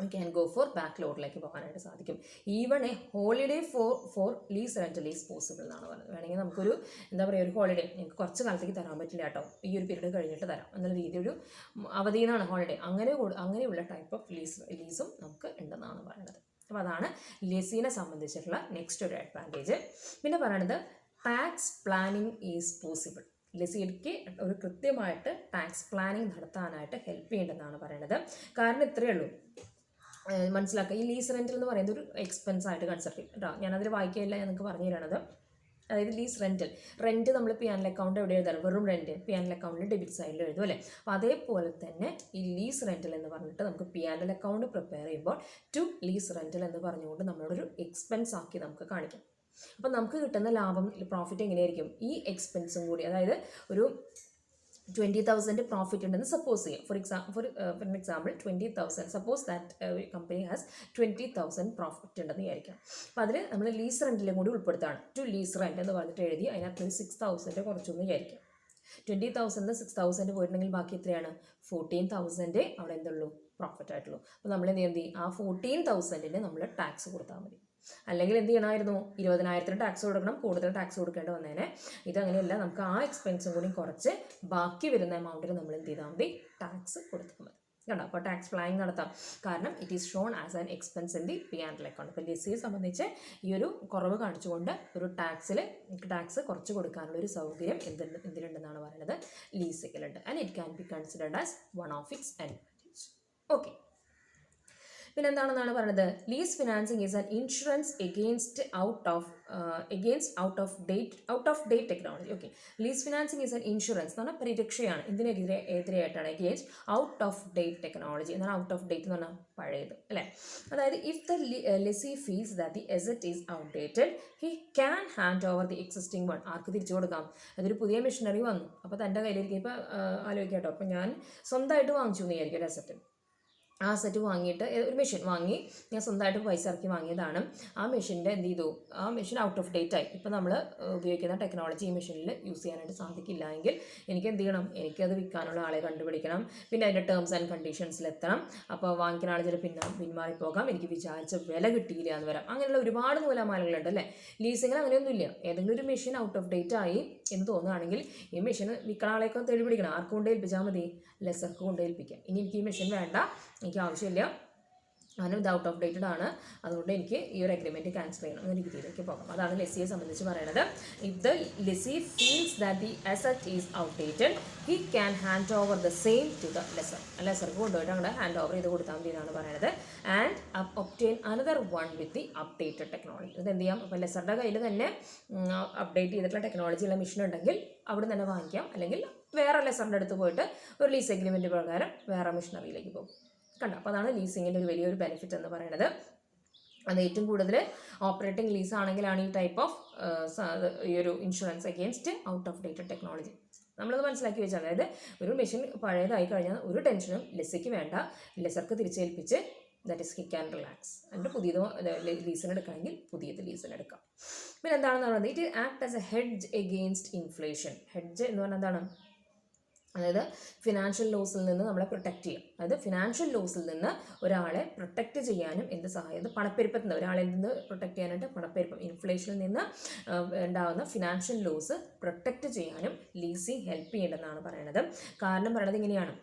we can go for ബാക്ക്ലോഡിലേക്ക് പോകാനായിട്ട് സാധിക്കും. Even a holiday for lease rental is possible എന്നാണ് പറയുന്നത്. വേണമെങ്കിൽ നമുക്കൊരു എന്താ പറയുക, ഒരു ഹോളിഡേ നിങ്ങൾക്ക് കുറച്ച് കാലത്തേക്ക് തരാൻ പറ്റില്ല കേട്ടോ, ഈ ഒരു പീരീഡ് കഴിഞ്ഞിട്ട് തരാം എന്നുള്ള രീതി, ഒരു അവധിയെന്നാണ് ഹോളിഡേ, അങ്ങനെയുള്ള ടൈപ്പ് ഓഫ് ലീസും നമുക്ക് ഉണ്ടെന്നാണ് പറയുന്നത്. അപ്പോൾ അതാണ് ലെസീനെ സംബന്ധിച്ചിട്ടുള്ള നെക്സ്റ്റ് ഒരു അഡ്വാൻറ്റേജ്. പിന്നെ പറയുന്നത് ടാക്സ് പ്ലാനിങ് ഈസ് പോസിബിൾ. ലെസിക്ക് ഒരു കൃത്യമായിട്ട് ടാക്സ് പ്ലാനിങ് നടത്താനായിട്ട് ഹെൽപ്പ് ചെയ്യേണ്ടതെന്നാണ് പറയുന്നത്. കാരണം ഇത്രയേ ഉള്ളൂ, മനസ്സിലാക്കുക. ഈ ലീസ് റെൻ്റൽ എന്ന് പറയുന്നത് ഒരു എക്സ്പെൻസ് ആയിട്ട് കൺസിഡർ ചെയ്യും കേട്ടോ. ഞാനതിൽ വായിക്കില്ല, എനിക്ക് പറഞ്ഞു തരണത്. അതായത് ലീസ് റെൻറ്റ് നമ്മൾ പി&എൽ അക്കൗണ്ട് എവിടെ എഴുതാറ്, വെറും റെൻറ്റ് പി&എൽ അക്കൗണ്ടിൽ ഡെബിറ്റ് സൈഡിൽ എഴുതും അല്ലേ. അപ്പോൾ അതേപോലെ തന്നെ ഈ ലീസ് റെൻ്റൽ എന്ന് പറഞ്ഞിട്ട് നമുക്ക് പി&എൽ അക്കൗണ്ട് പ്രിപ്പയർ ചെയ്യുമ്പോൾ ടു ലീസ് റെൻ്റൽ എന്ന് പറഞ്ഞുകൊണ്ട് നമ്മളൊരു എക്സ്പെൻസ് ആക്കി നമുക്ക് കാണിക്കാം. അപ്പോൾ നമുക്ക് കിട്ടുന്ന ലാഭം, പ്രോഫിറ്റ് എങ്ങനെയായിരിക്കും, ഈ എക്സ്പെൻസും കൂടി, അതായത് ഒരു 20,000 പ്രോഫിറ്റ് ഉണ്ടെന്ന് സപ്പോസ് ചെയ്യാം. For example 20,000, suppose that company has 20,000 profit ഉണ്ടെന്ന് വിചാരിക്കാം. അപ്പോൾ അതിൽ നമ്മൾ ലീസ് റെൻറ്റിലും കൂടി ഉൾപ്പെടുത്താണ്. ടു ലീസ് റെൻറ്റ് എന്ന് പറഞ്ഞിട്ട് എഴുതി അതിനകത്ത് ഒരു 6,000 കുറച്ചൊന്ന് വിചാരിക്കാം. 20,000 6,000 പോയിട്ടുണ്ടെങ്കിൽ ബാക്കി എത്രയാണ്, 14,000 അവിടെ എന്തുള്ളൂ, പ്രോഫിറ്റ് ആയിട്ടുള്ളൂ. അപ്പോൾ നമ്മൾ എന്ത് ചെയ്യും, ആ 14,000 നമ്മൾ ടാക്സ് കൊടുത്താൽ മതി. അല്ലെങ്കിൽ എന്ത് ചെയ്യണമായിരുന്നു, 20,000 ടാക്സ് കൊടുക്കണം, കൂടുതൽ ടാക്സ് കൊടുക്കേണ്ടി വന്നേനെ. ഇതങ്ങനെയല്ല, നമുക്ക് ആ എക്സ്പെൻസും കൂടി കുറച്ച് ബാക്കി വരുന്ന എമൗണ്ടിൽ നമ്മൾ എന്ത് ചെയ്താൽ മതി, ടാക്സ് കൊടുത്താൽ മതി. കണ്ടോ, അപ്പോൾ ടാക്സ് പ്ലാനിങ് നടത്താം. കാരണം it is shown as an expense in the P and L account. അപ്പോൾ ലെസിയെ സംബന്ധിച്ച് ഈ ഒരു കുറവ് കാണിച്ചുകൊണ്ട് ഒരു ടാക്സ് കുറച്ച് കൊടുക്കാനുള്ള ഒരു സൗകര്യം എന്തിനുണ്ടെന്നാണ് പറയുന്നത്, ലീസിലുണ്ട്. And it can be considered as one of its advantage. Okay, പിന്നെ എന്താണെന്നാണ് പറയുന്നത്, lease financing is an insurance against out of date technology. Okay, lease financing is an insurance എന്ന് പറഞ്ഞാൽ പരിരക്ഷയാണ്. എതിരെയായിട്ടാണ് against out of date technology എന്നാണ്. Out of date എന്ന് പറഞ്ഞാൽ പഴയത് അല്ലേ. അതായത് if the lessee feels that the asset is outdated he can hand over the existing one. ആർക്ക് തിരിച്ചു കൊടുക്കാം, അതൊരു പുതിയ മെഷീനറി വന്നു, അപ്പോൾ തൻ്റെ കയ്യിലിരിക്കും. ഇപ്പോൾ ആലോചിക്കാം കേട്ടോ, അപ്പോൾ ഞാൻ സ്വന്തമായിട്ട് വാങ്ങിച്ചു എന്ന് വിചാരിക്കും ഒരു അസറ്റ്. ആ അസറ്റ് വാങ്ങിയിട്ട് ഒരു മെഷീൻ വാങ്ങി, ഞാൻ സ്വന്തമായിട്ട് പൈസ ഇറക്കി വാങ്ങിയതാണ്. ആ മെഷീൻ്റെ എന്ത് ചെയ്തു, ആ മെഷീൻ ഔട്ട് ഓഫ് ഡേറ്റ് ആയി. ഇപ്പോൾ നമ്മൾ ഉപയോഗിക്കുന്ന ടെക്നോളജി ഈ മെഷീനിൽ യൂസ് ചെയ്യാനായിട്ട് സാധിക്കില്ല എങ്കിൽ എനിക്ക് എന്ത് ചെയ്യണം, എനിക്കത് വിൽക്കാനുള്ള ആളെ കണ്ടുപിടിക്കണം. പിന്നെ അതിൻ്റെ ടേംസ് ആൻഡ് കണ്ടീഷൻസിലെത്തണം. അപ്പോൾ വാങ്ങിക്കുന്ന ആൾ ചില പിന്മാറിപ്പോകാം, എനിക്ക് വിചാരിച്ച വില കിട്ടിയില്ല എന്ന് വരാം. അങ്ങനെയുള്ള ഒരുപാട് നൂലാമാലകളുണ്ട് അല്ലേ. ലീസിങ്ങിൽ അങ്ങനെയൊന്നുമില്ല. ഏതെങ്കിലും ഒരു മെഷീൻ ഔട്ട് ഓഫ് ഡേറ്റ് ആയി എന്ന് തോന്നുകയാണെങ്കിൽ ഈ മെഷീൻ വിൽക്കുന്ന ആളെയൊക്കെ തേടി പിടിക്കണം. ആർക്ക് കൊണ്ട് ഏൽപ്പിച്ചാൽ മതി, ലെസർക്ക് കൊണ്ട് ഏൽപ്പിക്കാം. ഇനി എനിക്ക് ഈ മെഷീൻ വേണ്ട, എനിക്ക് ആവശ്യമില്ല, കാരണം ഇത് ഔട്ട് ഓഫ് ഡേറ്റഡ് ആണ്, അതുകൊണ്ട് എനിക്ക് ഈ ഒരു അഗ്രിമെൻറ്റ് ക്യാൻസൽ ചെയ്യണം എന്ന രീതിയിലേക്ക് പോകാം. അതാണ് ലെസിയെ സംബന്ധിച്ച് പറയുന്നത്. If the lessee feels that the asset is outdated he can hand over the same to the ലെസർക്ക് കൊണ്ടുപോയിട്ട് അങ്ങോട്ട് ഹാൻഡ് ഓവർ ചെയ്ത് കൊടുത്താൽ മതി എന്നാണ് പറയുന്നത്. And obtain another one with the updated technology. ഇത് എന്ത് ചെയ്യാം, അപ്പോൾ ലെസറുടെ കയ്യിൽ തന്നെ അപ്ഡേറ്റ് ചെയ്തിട്ടുള്ള ടെക്നോളജിയുള്ള മെഷീൻ ഉണ്ടെങ്കിൽ അവിടെ തന്നെ വാങ്ങിക്കാം, അല്ലെങ്കിൽ വേറെ ലെസറിൻ്റെ അടുത്ത് പോയിട്ട് ഒരു ലീസ് അഗ്രിമെൻറ്റ് പ്രകാരം വേറെ മെഷീനറിയിലേക്ക് പോകും. കണ്ടോ, അപ്പോൾ അതാണ് ലീസിങ്ങിൻ്റെ ഒരു വലിയൊരു ബെനിഫിറ്റ് എന്ന് പറയുന്നത്. അത് ഏറ്റവും കൂടുതൽ ഓപ്പറേറ്റിംഗ് ലീസ് ആണെങ്കിലാണ് ഈ ടൈപ്പ് ഓഫ് ഈ ഒരു insurance against out of dated technology നമ്മളത് മനസ്സിലാക്കി വെച്ചാൽ. അതായത് ഒരു മെഷീൻ പഴയതായി കഴിഞ്ഞാൽ ഒരു ടെൻഷനും ലെസിക്ക് വേണ്ട, ലെസർക്ക് തിരിച്ചേൽപ്പിച്ച് that is he can relax. എന്നിട്ട് പുതിയത് ലീസിന് എടുക്കണമെങ്കിൽ പുതിയത് ലീസിന് എടുക്കാം. പിന്നെ എന്താണെന്ന് പറയുന്നത്, it act as A hedge against inflation. Hedge എന്ന് പറഞ്ഞാൽ എന്താണ്, അതായത് ഫിനാൻഷ്യൽ ലോസിൽ നിന്ന് നമ്മളെ പ്രൊട്ടക്റ്റ് ചെയ്യാം. അതായത് ഫിനാൻഷ്യൽ ലോസിൽ നിന്ന് ഒരാളെ പ്രൊട്ടക്റ്റ് ചെയ്യാനും എന്ത് സഹായം, പണപ്പെരുപ്പത്തിൽ നിന്ന് ഒരാളെ നിന്ന് പ്രൊട്ടക്റ്റ് ചെയ്യാനായിട്ട് പണപ്പെരുപ്പം, ഇൻഫ്ലേഷനിൽ നിന്ന് ഉണ്ടാകുന്ന ഫിനാൻഷ്യൽ ലോസ് പ്രൊട്ടക്റ്റ് ചെയ്യാനും ലീസിങ് ഹെൽപ്പ് ചെയ്യേണ്ടതെന്നാണ് പറയുന്നത്. കാരണം പറയുന്നത് ഇങ്ങനെയാണ്,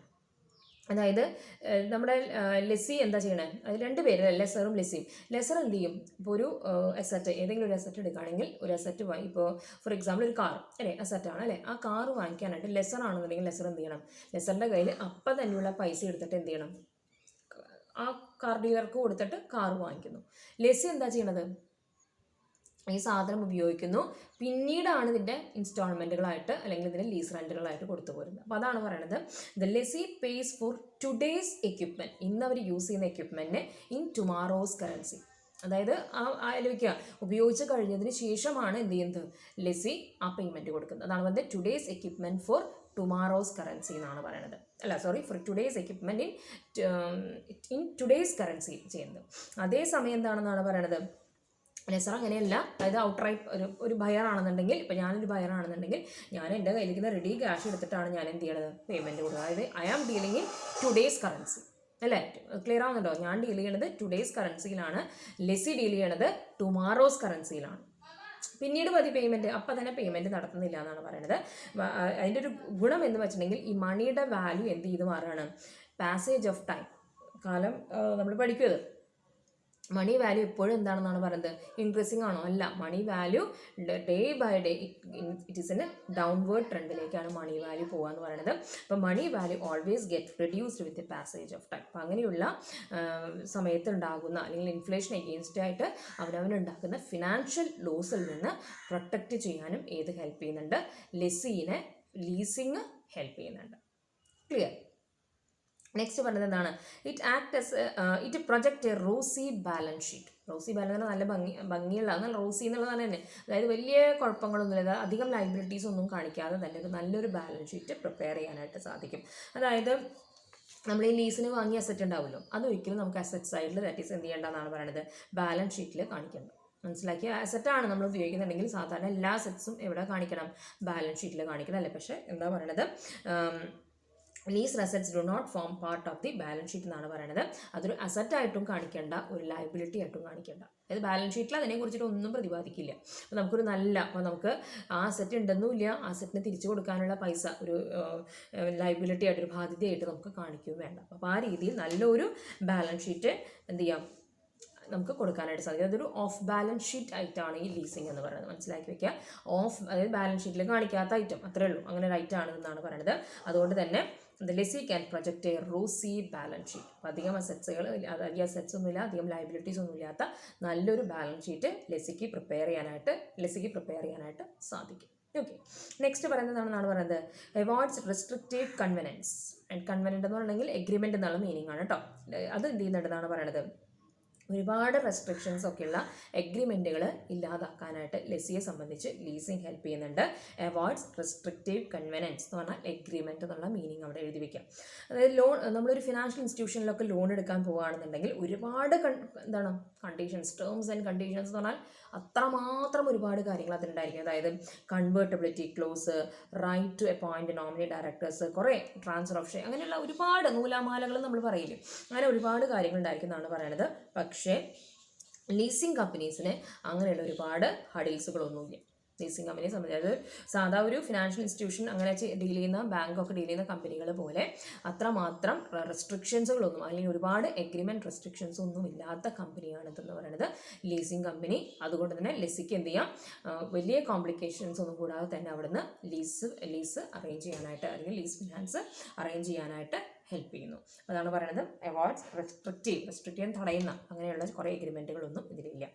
അതായത് നമ്മുടെ ലെസി എന്താ ചെയ്യണേ, അത് രണ്ട് പേര്, ലെസറും ലെസിയും. ലെസർ എന്ത് ചെയ്യും, ഇപ്പോൾ ഒരു അസറ്റ്, ഏതെങ്കിലും ഒരു അസറ്റ് എടുക്കുകയാണെങ്കിൽ ഒരു അസറ്റ് ഇപ്പോൾ ഫോർ എക്സാമ്പിൾ ഒരു കാർ അല്ലേ, അസറ്റാണ് അല്ലേ, ആ കാർ വാങ്ങിക്കാനായിട്ട് ലെസർ ആണെന്നുണ്ടെങ്കിൽ ലെസർ എന്ത് ചെയ്യണം, ലെസറിൻ്റെ കയ്യിൽ അപ്പം തന്നെയുള്ള പൈസ എടുത്തിട്ട് എന്ത് ചെയ്യണം, ആ കാർ ഡീലർക്ക് കൊടുത്തിട്ട് കാർ വാങ്ങിക്കുന്നു. ലെസി എന്താ ചെയ്യണത്, ഈ സാധനം ഉപയോഗിക്കുന്നു, പിന്നീടാണ് ഇതിൻ്റെ ഇൻസ്റ്റാൾമെൻറ്റുകളായിട്ട് അല്ലെങ്കിൽ ഇതിൻ്റെ ലീസ് റെൻറ്റുകളായിട്ട് കൊടുത്തു പോരുന്നത്. അപ്പോൾ അതാണ് പറയുന്നത്, the lessee pays for today's equipment, ഇന്ന് അവർ യൂസ് ചെയ്യുന്ന എക്യുപ്മെൻറ്റിന് ഇൻ ടുമാറോസ് കറൻസി. അതായത് ആലോചിക്കുക, ഉപയോഗിച്ച് കഴിഞ്ഞതിന് ശേഷമാണ് എന്ത് ചെയ്യുന്നത്, ലെസി ആ പേയ്മെൻറ്റ് കൊടുക്കുന്നത്. അതാണ് പറയുന്നത് today's equipment for tomorrow's currency എന്നാണ് പറയുന്നത്. അല്ല sorry, for today's equipment in today's currency ചെയ്യുന്നത്. അതേസമയം എന്താണെന്നാണ് പറയുന്നത്, ലെസർ അങ്ങനെയല്ല. അതായത് ഔട്ട്റൈറ്റ് ഒരു ബയറാണെന്നുണ്ടെങ്കിൽ, ഇപ്പോൾ ഞാനൊരു ബയറാണെന്നുണ്ടെങ്കിൽ ഞാൻ എൻ്റെ കയ്യിലിരിക്കുന്ന റെഡി ക്യാഷ് എടുത്തിട്ടാണ് ഞാൻ എന്ത് ചെയ്യണത്, പേയ്മെൻറ്റ് കൊടുക്കുക. അതായത് I am dealing in today's currency. അല്ലേ? ക്ലിയർ ആവുന്നുണ്ടോ? ഞാൻ ഡീൽ ചെയ്യണത് ടുഡേയ്സ് കറൻസിയിലാണ്, ലെസി ഡീൽ ചെയ്യണത് ടുമാറോസ് കറൻസിയിലാണ്. പിന്നീട് മതി പേയ്മെൻറ്റ്, അപ്പം തന്നെ പേയ്മെൻറ്റ് നടത്തുന്നില്ല എന്നാണ് പറയുന്നത്. അതിൻ്റെ ഒരു ഗുണം എന്ന് വെച്ചിട്ടുണ്ടെങ്കിൽ ഈ മണിയുടെ വാല്യൂ എന്ത് ചെയ്ത് മാറുകയാണ്? പാസേജ് ഓഫ് ടൈം, കാലം നമ്മൾ പഠിക്കുന്നത് മണി വാല്യൂ എപ്പോഴും എന്താണെന്നാണ് പറയുന്നത്? ഇൻക്രീസിങ് ആണോ? അല്ല. Money value day by day it is a downward ട്രെൻഡിലേക്കാണ് മണി വാല്യൂ പോകുക എന്ന് പറയുന്നത്. അപ്പോൾ money value always get reduced with passage of time. അപ്പോൾ അങ്ങനെയുള്ള സമയത്ത് ഉണ്ടാകുന്ന അല്ലെങ്കിൽ ഇൻഫ്ലേഷൻ എഗെയിൻസ്റ്റ് ആയിട്ട് അവനവനുണ്ടാക്കുന്ന ഫിനാൻഷ്യൽ ലോസിൽ നിന്ന് പ്രൊട്ടക്റ്റ് ചെയ്യാനും ഏത് ഹെൽപ്പ് ചെയ്യുന്നുണ്ട്? ലെസീനെ ലീസിങ് ഹെൽപ്പ് ചെയ്യുന്നുണ്ട്. ക്ലിയർ? നെക്സ്റ്റ് പറയുന്നത് എന്താണ്? It project a rosy balance sheet. Rosy balance നല്ല ഭംഗിയുള്ള, എന്നാൽ റോസി എന്നുള്ളത് തന്നെ, അതായത് വലിയ കുഴപ്പങ്ങളൊന്നുമില്ല, അധികം ലൈബിലിറ്റീസ് ഒന്നും കാണിക്കാതെ തന്നെ ഒരു നല്ലൊരു ബാലൻസ് ഷീറ്റ് പ്രിപ്പയർ ചെയ്യാനായിട്ട് സാധിക്കും. അതായത് നമ്മൾ ഈ ലീസിന് വാങ്ങിയ അസറ്റ് ഉണ്ടാവുമല്ലോ, അതൊരിക്കലും നമുക്ക് അസറ്റ് സൈഡിൽ ദാറ്റ് ഈസ് എന്ത് ചെയ്യേണ്ടതെന്നാണ് പറയുന്നത്? ബാലൻസ് ഷീറ്റിൽ കാണിക്കേണ്ടത്. മനസ്സിലാക്കിയ അസറ്റാണ് നമ്മൾ ഉപയോഗിക്കുന്നുണ്ടെങ്കിൽ സാധാരണ എല്ലാ അസറ്റ്സും എവിടെ കാണിക്കണം? ബാലൻസ് ഷീറ്റിൽ കാണിക്കണം, അല്ലേ? പക്ഷേ എന്താ പറയണത്? Lease assets do not form part of the balance sheet എന്നാണ് പറയുന്നത്. അതൊരു അസറ്റായിട്ടും കാണിക്കേണ്ട, ഒരു ലയബിലിറ്റി ആയിട്ടും കാണിക്കേണ്ട. അതായത് ബാലൻസ് ഷീറ്റിൽ അതിനെക്കുറിച്ചിട്ട് ഒന്നും പ്രതിപാദിക്കില്ല. അപ്പോൾ നമുക്കൊരു അപ്പോൾ നമുക്ക് ആ അസറ്റ് ഉണ്ടെന്നുമില്ല, ആ അസറ്റിന് തിരിച്ചു കൊടുക്കാനുള്ള പൈസ ഒരു ലയബിലിറ്റി ആയിട്ട്, ഒരു ബാധ്യതയായിട്ട് നമുക്ക് കാണിക്കുകയും വേണ്ട. അപ്പോൾ ആ രീതിയിൽ നല്ലൊരു ബാലൻസ് ഷീറ്റ് എന്ത് ചെയ്യാം? നമുക്ക് കൊടുക്കാനായിട്ട് സാധിക്കും. അതൊരു ഓഫ് ബാലൻസ് ഷീറ്റ് ആയിട്ടാണ് ഈ ലീസിങ് എന്ന് പറയുന്നത്. മനസ്സിലാക്കി വെക്കുക. അതായത് ബാലൻസ് ഷീറ്റിൽ കാണിക്കാത്ത ഐറ്റം, അത്രേ ഉള്ളൂ, അങ്ങനെ ഒരു ഐറ്റം ആണ് എന്നാണ് പറയുന്നത്. അതുകൊണ്ട് തന്നെ lessee can project a rosy balance sheet. അപ്പോൾ അധികം അസറ്റ്സുകൾ, അധികം അസറ്റ്സ് ഒന്നുമില്ല, അധികം ലയബിലിറ്റീസ് ഒന്നും ഇല്ലാത്ത നല്ലൊരു ബാലൻസ് ഷീറ്റ് ലെസിക്ക് പ്രിപ്പയർ ചെയ്യാനായിട്ട് സാധിക്കും. ഓക്കെ, നെക്സ്റ്റ് പറയുന്നതാണെന്നാണ് പറയുന്നത് അവോയ്ഡ്സ് റെസ്ട്രിക്റ്റീവ് കൺവെനൻസ്. ആൻഡ് കൺവെനൻ്റ് എന്ന് പറഞ്ഞിട്ടുണ്ടെങ്കിൽ എഗ്രിമെൻ്റ് എന്നുള്ള മീനിങ് ആണ് കേട്ടോ. അത് എന്ത് ചെയ്യുന്നുണ്ടെന്നാണ് പറയുന്നത്? ഒരുപാട് റെസ്ട്രിക്ഷൻസ് ഒക്കെയുള്ള എഗ്രിമെൻറ്റുകൾ ഇല്ലാതാക്കാനായിട്ട് ലെസിയെ സംബന്ധിച്ച് ലീസിങ് ഹെൽപ്പ് ചെയ്യുന്നുണ്ട്. അവോയ്ഡ്സ് റെസ്ട്രിക്റ്റീവ് കൺവെനൻസ് എന്ന് പറഞ്ഞാൽ എഗ്രിമെൻറ്റ് എന്നുള്ള മീനിങ് അവിടെ എഴുതി വയ്ക്കാം. അതായത് നമ്മളൊരു ഫിനാൻഷ്യൽ ഇൻസ്റ്റിറ്റ്യൂഷനിലൊക്കെ ലോൺ എടുക്കാൻ പോവുകയാണെന്നുണ്ടെങ്കിൽ ഒരുപാട് കണ്ടീഷൻസ്, ടേംസ് ആൻഡ് കണ്ടീഷൻസ് എന്ന് പറഞ്ഞാൽ അത്രമാത്രം ഒരുപാട് കാര്യങ്ങൾ അതിലുണ്ടായിരിക്കും. അതായത് convertibility clause, right to appoint nominee directors, കുറേ ട്രാൻസ്ഫർ ഓഫ് ഷെയർ, അങ്ങനെയുള്ള ഒരുപാട് നൂലാമാലകൾ നമ്മൾ പറയില്ലേ, അങ്ങനെ ഒരുപാട് കാര്യങ്ങൾ ഉണ്ടായിരിക്കും എന്നാണ് പറയുന്നത്. പക്ഷേ ലീസിങ് കമ്പനീസിന് അങ്ങനെയുള്ള ഒരുപാട് ഹഡിൽസുകളൊന്നുമില്ല. ലീസിങ് കമ്പനിയെ സംബന്ധിച്ച് അത് സാധാ ഒരു ഫിനാൻഷ്യൽ ഇൻസ്റ്റിറ്റ്യൂഷൻ അങ്ങനെ ഡീൽ ചെയ്യുന്ന ബാങ്കൊക്കെ ഡീൽ ചെയ്യുന്ന കമ്പനികൾ പോലെ അത്രമാത്രം റെസ്ട്രിക്ഷൻസുകളൊന്നും, അല്ലെങ്കിൽ ഒരുപാട് എഗ്രിമെൻറ്റ് റെസ്ട്രിക്ഷൻസ് ഒന്നും ഇല്ലാത്ത കമ്പനിയാണ് ഇതെന്ന് പറയുന്നത് ലീസിങ് കമ്പനി. അതുകൊണ്ട് തന്നെ ലെസിക്ക് എന്ത് ചെയ്യാം? വലിയ കോംപ്ലിക്കേഷൻസ് ഒന്നും കൂടാതെ തന്നെ അവിടുന്ന് ലീസ് അറേഞ്ച് ചെയ്യാനായിട്ട്, അല്ലെങ്കിൽ ലീസ് ഫിനാൻസ് അറേഞ്ച് ചെയ്യാനായിട്ട് ഹെൽപ്പ് ചെയ്യുന്നു. അതാണ് പറയുന്നത് അവോയ്ഡ്സ് റെസ്ട്രിക്റ്റീവ് തടയുന്ന അങ്ങനെയുള്ള കുറേ എഗ്രിമെൻറ്റുകളൊന്നും ഇതിലില്ല.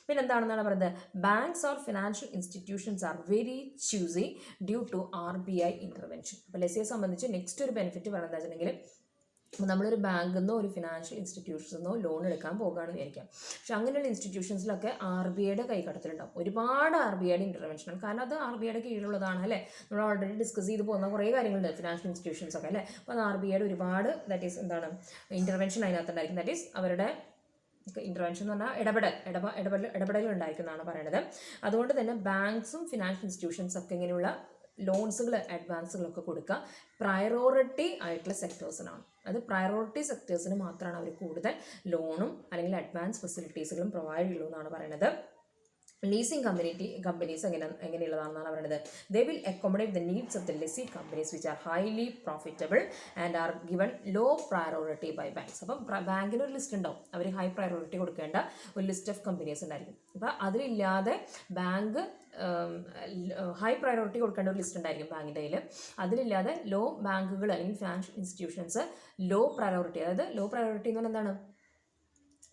പിന്നെ എന്താണെന്നാണ് പറയുന്നത്? Banks or financial institutions are very choosy due to RBI intervention. അപ്പോൾ ലെസിയെ സംബന്ധിച്ച് നെക്സ്റ്റ് ഒരു ബെനിഫിറ്റ് പറയുന്നത് വെച്ചിട്ടുണ്ടെങ്കിൽ, നമ്മളൊരു ബാങ്കിൽ നിന്നോ ഒരു ഫിനാൻഷ്യൽ ഇൻസ്റ്റിറ്റ്യൂഷനിൽ നിന്നോ ലോൺ എടുക്കാൻ പോകുകയാണെന്ന് വിചാരിക്കാം. പക്ഷെ അങ്ങനെയുള്ള ഇൻസ്റ്റിറ്റ്യൂഷൻസിലൊക്കെ RBIയുടെ കൈകടത്തലുണ്ടാവും. ഒരുപാട് RBIയുടെ ഇൻ്റർവെൻഷനാണ്. കാരണം അത് RBIയുടെ കീഴിലുള്ളതാണ്, അല്ലേ? നമ്മൾ ഓൾറെഡി ഡിസ്കസ് ചെയ്ത് പോകുന്ന കുറേ കാര്യങ്ങളുണ്ട് ഫിനാൻഷ്യൽ ഇൻസ്റ്റിറ്റ്യൂഷൻസ് ഒക്കെ, അല്ലേ? അപ്പോൾ അത് RBIയുടെ ഒരുപാട് ദാറ്റ് ഈസ് എന്താണ് ഇൻ്റർവെൻഷൻ അതിനകത്തുണ്ടായിരിക്കും. ദാറ്റ് ഈസ് അവരുടെ ഇൻ്റർവെൻഷൻ എന്ന് പറഞ്ഞാൽ ഇടപെടൽ ഉണ്ടായിരിക്കുന്നതാണ് പറയുന്നത്. അതുകൊണ്ട് തന്നെ ബാങ്ക്സും ഫിനാൻഷ്യൽ ഇൻസ്റ്റിറ്റ്യൂഷൻസ് ഒക്കെ ഇങ്ങനെയുള്ള ലോൺസുകൾ, അഡ്വാൻസുകളൊക്കെ കൊടുക്കുക പ്രയോറിറ്റി ആയിട്ടുള്ള സെക്ടേഴ്സിനാണ്. അത് പ്രയോറിറ്റി സെക്ടേഴ്സിന് മാത്രമാണ് അവർ കൂടുതൽ ലോണും അല്ലെങ്കിൽ അഡ്വാൻസ് ഫെസിലിറ്റീസുകളും പ്രൊവൈഡ് ചെയ്യുള്ളൂ എന്നാണ് പറയുന്നത്. ലീസിങ് കമ്പനീസ് എങ്ങനെയുള്ളതാണെന്നാണ് പറയുന്നത്? They will accommodate the needs of the lessee companies which are highly profitable and are given low priority by banks. അപ്പം ബാങ്കിന് ഒരു ലിസ്റ്റ് ഉണ്ടാവും, അവർ ഹൈ പ്രയോറിറ്റി കൊടുക്കേണ്ട ഒരു ലിസ്റ്റ് ഓഫ് കമ്പനീസ് ഉണ്ടായിരിക്കും. അപ്പോൾ അതിലില്ലാതെ ബാങ്ക് ഹൈ പ്രയോറിറ്റി കൊടുക്കേണ്ട ഒരു ലിസ്റ്റ് ഉണ്ടായിരിക്കും ബാങ്കിൻ്റെ കയ്യിൽ. അതിലില്ലാതെ ലോ ബാങ്കുകൾ അല്ലെങ്കിൽ ഫിനാൻഷ്യൽ ഇൻസ്റ്റിറ്റ്യൂഷൻസ് ലോ പ്രയോറിറ്റി, അതായത് ലോ പ്രയോറിറ്റി എന്ന് പറഞ്ഞാൽ എന്താണ്?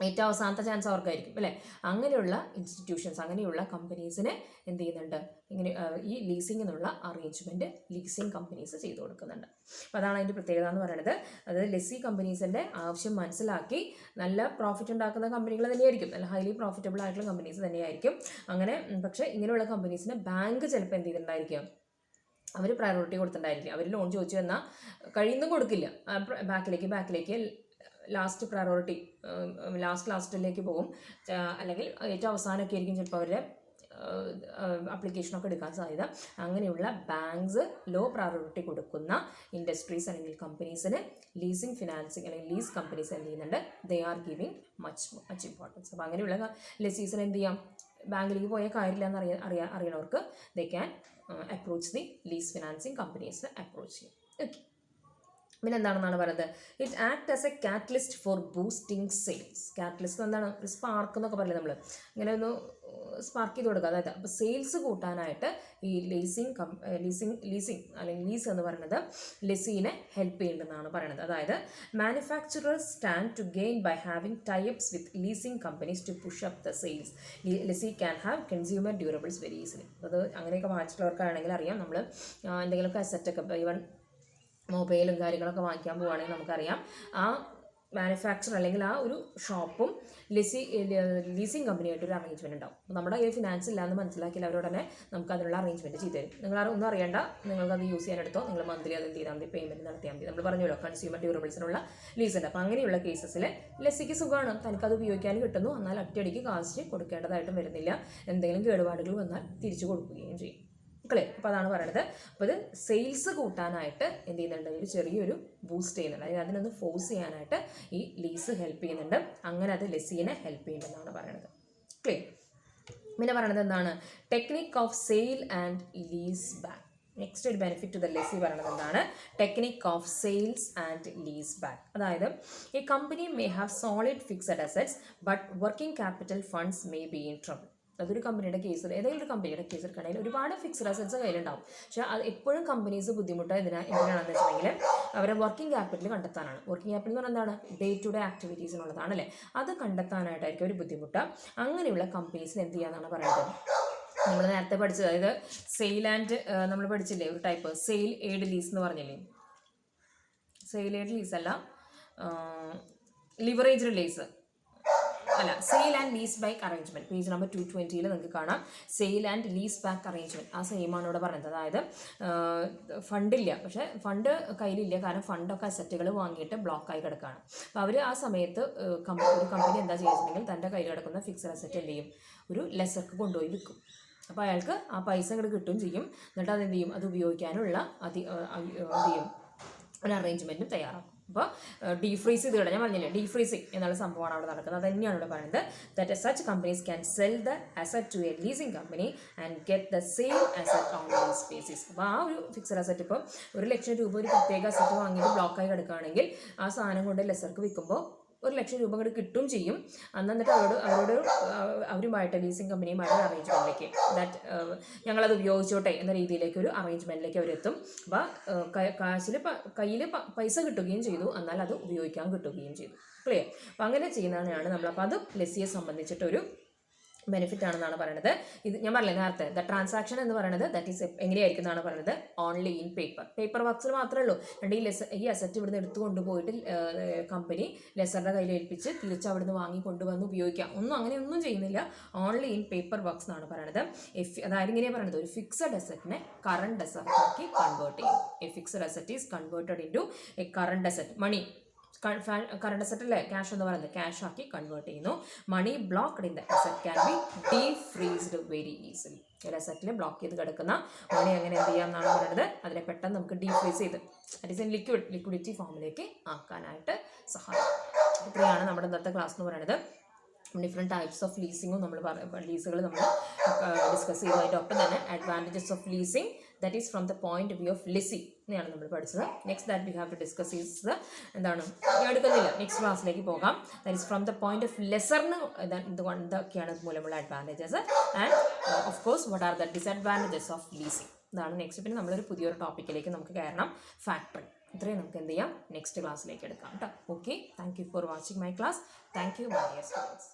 ഏറ്റവും അവസാനത്തെ ചാൻസ് അവർക്കായിരിക്കും, അല്ലേ? അങ്ങനെയുള്ള ഇൻസ്റ്റിറ്റ്യൂഷൻസ്, അങ്ങനെയുള്ള കമ്പനീസിന് എന്ത് ചെയ്യുന്നുണ്ട്? ഇങ്ങനെ ഈ ലീസിംഗ് എന്നുള്ള അറേഞ്ച്മെൻറ്റ് ലീസിംഗ് കമ്പനീസ് ചെയ്തു കൊടുക്കുന്നുണ്ട്. അപ്പോൾ അതാണ് അതിൻ്റെ പ്രത്യേകത എന്ന് പറയുന്നത്. അതായത് ലെസി കമ്പനീസിൻ്റെ ആവശ്യം മനസ്സിലാക്കി നല്ല പ്രോഫിറ്റ് ഉണ്ടാക്കുന്ന കമ്പനികൾ തന്നെയായിരിക്കും, നല്ല ഹൈലി പ്രോഫിറ്റബിൾ ആയിട്ടുള്ള കമ്പനീസ് തന്നെയായിരിക്കും. അങ്ങനെ പക്ഷേ ഇങ്ങനെയുള്ള കമ്പനീസിന് ബാങ്ക് ചിലപ്പോൾ എന്ത് ചെയ്തിട്ടുണ്ടായിരിക്കും? അവർ പ്രയോറിറ്റി കൊടുത്തിട്ടുണ്ടായിരിക്കും. അവർ ലോൺ ചോദിച്ചു എന്നാൽ കഴിയുന്നതും കൊടുക്കില്ല, ബാക്കിലേക്ക് ലാസ്റ്റ് പ്രയോറിറ്റി ലാസ്റ്റിലേക്ക് പോകും, അല്ലെങ്കിൽ ഏറ്റവും അവസാനമൊക്കെ ആയിരിക്കും ചിലപ്പോൾ അവരുടെ അപ്ലിക്കേഷനൊക്കെ എടുക്കാൻ സാധ്യത. അങ്ങനെയുള്ള ബാങ്ക്സ് ലോ പ്രയോറിറ്റി കൊടുക്കുന്ന ഇൻഡസ്ട്രീസ് അല്ലെങ്കിൽ കമ്പനീസിന് ലീസിങ് ഫിനാൻസിങ് അല്ലെങ്കിൽ ലീസ് കമ്പനീസ് എന്ത് ചെയ്യുന്നുണ്ട്, they are giving much importance. അപ്പോൾ അങ്ങനെയുള്ള ലെസീസിന് എന്ത് ചെയ്യാം, ബാങ്കിലേക്ക് പോയ കാര്യമില്ല എന്ന് അറിയണവർക്ക് they can approach the lease financing കമ്പനീസിന് അപ്രോച്ച് ചെയ്യും. ഓക്കെ, പിന്നെ എന്താണെന്നാണ് പറയുന്നത്, it act as a catalyst for boosting sales. Catalyst എന്താണ്, ഒരു സ്പാർക്ക് എന്നൊക്കെ പറയില്ലേ നമ്മൾ, ഇങ്ങനെ ഒന്ന് സ്പാർക്ക് ചെയ്ത് കൊടുക്കുക. അതായത് അപ്പോൾ സെയിൽസ് കൂട്ടാനായിട്ട് ഈ ലീസിങ് അല്ലെങ്കിൽ ലീസ് എന്ന് പറയുന്നത് ലെസീനെ ഹെൽപ്പ് ചെയ്യുന്നതെന്നാണ് പറയുന്നത്. അതായത് manufacturers stand to gain by having tie-ups with leasing companies to push up the sales. Lessee can have consumer durables very easily. അത് അങ്ങനെയൊക്കെ വാങ്ങിച്ചിട്ടുള്ളവർക്കാണെങ്കിൽ അറിയാം, നമ്മൾ എന്തെങ്കിലുമൊക്കെ അസറ്റൊക്കെ ഈവൻ മൊബൈലും കാര്യങ്ങളൊക്കെ വാങ്ങിക്കാൻ പോവുകയാണെങ്കിൽ നമുക്കറിയാം ആ മാനുഫാക്ചർ അല്ലെങ്കിൽ ആ ഒരു ഷോപ്പും ലീസിങ് കമ്പനിയായിട്ടൊരു അറേഞ്ച്മെൻറ്റ് ഉണ്ടാവും. നമ്മുടെ ഈ ഫിനാൻസ് ഇല്ലാന്ന് മനസ്സിലാക്കിയാൽ അവരോട് തന്നെ നമുക്ക് അതിനുള്ള അറേഞ്ച്മെൻറ്റ് ചെയ്തു തരും. നിങ്ങൾ ഒന്നും അറിയേണ്ട, നിങ്ങൾക്കത് യൂസ് ചെയ്യാനെടുത്തോ, നിങ്ങൾ മന്ത്ലി അത് എന്ത് ചെയ്താൽ മതി, പേയ്മെൻറ്റ് നടത്തിയാൽ മതി. നമ്മൾ പറഞ്ഞല്ലോ കൺസ്യൂമർ ഡ്യൂറബിൾസിനുള്ള ലീസ് ഉണ്ട്. അപ്പോൾ അങ്ങനെയുള്ള കേസസിൽ ലെസിക്ക് സുഖമാണ്, തനിക്കത് ഉപയോഗിക്കാൻ കിട്ടുന്നു, എന്നാൽ ഒറ്റയടിക്ക് കാശ് കൊടുക്കേണ്ടതായിട്ടും വരുന്നില്ല. എന്തെങ്കിലും കേടുപാടുകൾ വന്നാൽ തിരിച്ചു കൊടുക്കുകയും ചെയ്യും. ക്ലിയർ? അപ്പോൾ അതാണ് പറയുന്നത്. അപ്പോൾ ഇത് സെയിൽസ് കൂട്ടാനായിട്ട് എന്ത് ചെയ്യുന്നുണ്ട്, ഒരു ചെറിയൊരു ബൂസ്റ്റ് ചെയ്യുന്നുണ്ട്, അതായത് അതിനൊന്ന് ഫോഴ്സ് ചെയ്യാനായിട്ട് ഈ ലീസ് ഹെൽപ്പ് ചെയ്യുന്നുണ്ട്. അങ്ങനെ അത് ലെസീനെ ഹെൽപ്പ് ചെയ്യുന്നതെന്നാണ് പറയുന്നത്. ക്ലിയർ? പിന്നെ പറയുന്നത് എന്താണ്, technique of sale and lease back. Next ഒരു ബെനിഫിറ്റ് ടു ദ ലെസി പറയുന്നത് എന്താണ്, technique of sales and lease back. അതായത് ഈ company may have solid fixed assets but working capital funds may be in trouble. അതൊരു കമ്പനിയുടെ കേസിൽ, ഏതെങ്കിലും ഒരു കമ്പനിയുടെ കേസ് എടുക്കണമെങ്കിൽ ഒരുപാട് ഫിക്സഡ് അസറ്റ്സ് കയ്യിലുണ്ടാവും. പക്ഷേ അത് എപ്പോഴും കമ്പനീസ് ബുദ്ധിമുട്ട് എന്തിനാണെന്ന് വെച്ചിട്ടുണ്ടെങ്കിൽ അവരെ വർക്കിംഗ് ക്യാപിറ്റൽ കണ്ടെത്താനാണ്. വർക്കിംഗ് ക്യാപിറ്റൽ എന്ന് പറഞ്ഞാൽ എന്താണ്, ഡേ ടു ഡേ ആക്ടിവിറ്റീസിനുള്ളതാണ് അല്ലേ, അത് കണ്ടെത്താനായിട്ടായിരിക്കും ഒരു ബുദ്ധിമുട്ട്. അങ്ങനെയുള്ള കമ്പനീസിന് എന്ത് ചെയ്യാന്നാണ് പറയുന്നത്, നമ്മൾ നേരത്തെ പഠിച്ചത്, അതായത് സെയിൽ ആൻഡ് നമ്മൾ പഠിച്ചില്ലേ ഒരു ടൈപ്പ് സെയിൽ എയ്ഡ് ലീസ് എന്ന് പറഞ്ഞില്ലേ, സെയിൽ എയ്ഡ് ലീസ് അല്ല, ലിവറേജ് ലീസ് അല്ല, sale and lease back arrangement. Page number 220 നിങ്ങൾക്ക് കാണാം sale and lease back arrangement. ആ സെയിം ആണ് ഇവിടെ പറയുന്നത്. അതായത് ഫണ്ടില്ല, പക്ഷേ ഫണ്ട് കയ്യിലില്ല, കാരണം ഫണ്ടൊക്കെ അസറ്റുകൾ വാങ്ങിയിട്ട് ബ്ലോക്കായി കിടക്കുകയാണ്. അപ്പോൾ അവർ ആ സമയത്ത് ഒരു കമ്പനി എന്താ ചെയ്യുന്നുണ്ടെങ്കിൽ തൻ്റെ കയ്യിൽ കിടക്കുന്ന ഫിക്സഡ് അസറ്റ് എന്ത് ചെയ്യും, ഒരു ലെസർക്ക് കൊണ്ടുപോയി വിൽക്കും. അപ്പോൾ അയാൾക്ക് ആ പൈസ ഇങ്ങോട്ട് കിട്ടുകയും ചെയ്യും. എന്നിട്ട് അതെന്ത് ചെയ്യും, അത് ഉപയോഗിക്കാനുള്ള എന്ത് ചെയ്യും, ഒരു അറേഞ്ച്മെൻറ്റും തയ്യാറാക്കും. അപ്പോൾ ഡീഫ്രീസ് ചെയ്ത് കഴിഞ്ഞാൽ പറഞ്ഞില്ലേ, ഡീഫ്രീസിങ് എന്നുള്ള സംഭവമാണ് അവിടെ നടക്കുന്നത്. അത് തന്നെയാണ് ഇവിടെ പറയുന്നത്. That such companies can sell the asset to a leasing company and get the same asset on lease basis. അപ്പോൾ ആ ഒരു ഫിക്സഡ് അസറ്റ് ഇപ്പോൾ 1,00,000 രൂപ ഒരു പ്രത്യേക അസറ്റ് വാങ്ങിയിട്ട് ബ്ലോക്കായി കിടക്കുകയാണെങ്കിൽ ആ സാധനം കൊണ്ട് ലെസർക്ക് വിൽക്കുമ്പോൾ 1,00,000 രൂപ കൂടി കിട്ടും ചെയ്യും. എന്നിട്ട് അവരുമായിട്ട് ലീസിങ് കമ്പനിയുമായിട്ട് അറേഞ്ച്മെൻറ്റിലേക്ക് ഞങ്ങളത് ഉപയോഗിച്ചോട്ടെ എന്ന രീതിയിലേക്ക് ഒരു അറേഞ്ച്മെൻറ്റിലേക്ക് അവരെത്തും. അപ്പോൾ കയ്യിൽ പൈസ കിട്ടുകയും ചെയ്തു, എന്നാൽ അത് ഉപയോഗിക്കാൻ കിട്ടുകയും ചെയ്തു. ക്ലിയർ? അപ്പോൾ അങ്ങനെ ചെയ്യുന്നതാണ് നമ്മൾ. അപ്പോൾ അത് ലെസിയെ സംബന്ധിച്ചിട്ടൊരു ബെനിഫിറ്റ് ആണെന്നാണ് പറയുന്നത്. ഇത് ഞാൻ പറഞ്ഞില്ലേ നേരത്തെ, ദ ട്രാൻസാക്ഷൻ എന്ന് പറയുന്നത് ദാറ്റ് ഈസ് എങ്ങനെയായിരിക്കും എന്നാണ് പറയുന്നത്, ഓൺലി ഇൻ പേപ്പർ വർക്ക്സിൽ മാത്രമേ ഉള്ളൂ. ഈ അസറ്റ് ഇവിടുന്ന് എടുത്തു കൊണ്ടുപോയിട്ട് കമ്പനി ലെസറുടെ കയ്യിൽ ഏൽപ്പിച്ച് തിരിച്ച് അവിടുന്ന് വാങ്ങി കൊണ്ടുവന്ന് ഉപയോഗിക്കാം, അങ്ങനെയൊന്നും ചെയ്യുന്നില്ല. ഓൺലി ഇൻ പേപ്പർ വർക്ക്സ് എന്നാണ് പറയുന്നത്. അതായത് ഇങ്ങനെയാണ് പറയുന്നത്, ഒരു ഫിക്സഡ് അസറ്റിനെ കറണ്ട് അസറ്റാക്കി കൺവേർട്ട് ചെയ്യും. A fixed asset is converted into a current asset. Money current asset അല്ലേ, ക്യാഷ് എന്ന് പറയുന്നത്, ക്യാഷ് ആക്കി കൺവേർട്ട് ചെയ്യുന്നു. Money blocked in the asset can be defreezed very easily. ഒരു അസറ്റിൽ ബ്ലോക്ക് ചെയ്ത് കിടക്കുന്ന മണി അങ്ങനെ എന്ത് ചെയ്യാമെന്നാണ് പറയുന്നത്, അതിനെ പെട്ടെന്ന് നമുക്ക് ഡീഫ്രീസ് ചെയ്ത് ദാറ്റ് ഈസ് ഇൻ ലിക്വിഡിറ്റി ഫോമിലേക്ക് ആക്കാനായിട്ട് സഹായിക്കും. ഇത്രയാണ് നമ്മുടെ ഇന്നത്തെ ക്ലാസ് എന്ന് പറയുന്നത്. ഡിഫറെൻറ്റ് ടൈപ്സ് ഓഫ് ലീസിങ്ങും ലീസുകൾ നമ്മൾ ഡിസ്കസ് ചെയ്തതിനൊപ്പം തന്നെ advantages of leasing, that is from the point of view of lessee എന്നാണ് നമ്മൾ പഠിച്ചത്. Next that we have to discuss is എന്താണ്, ഞാൻ എടുക്കുന്നില്ല, നെക്സ്റ്റ് ക്ലാസ്സിലേക്ക് പോകാം. That is from the point of ലെസറിന് എന്തൊക്കെയാണ് മൂലമുള്ള advantages and of course what are the disadvantages of leasing. ഇതാണ് നെക്സ്റ്റ്. പിന്നെ നമ്മളൊരു പുതിയൊരു ടോപ്പിക്കിലേക്ക് നമുക്ക് കയറണം, ഫാക്ടറി. ഇത്രയും നമുക്ക് എന്ത് ചെയ്യാം, നെക്സ്റ്റ് ക്ലാസ്സിലേക്ക് എടുക്കാം കേട്ടോ. Okay, thank you for watching my class. Thank you my dear students.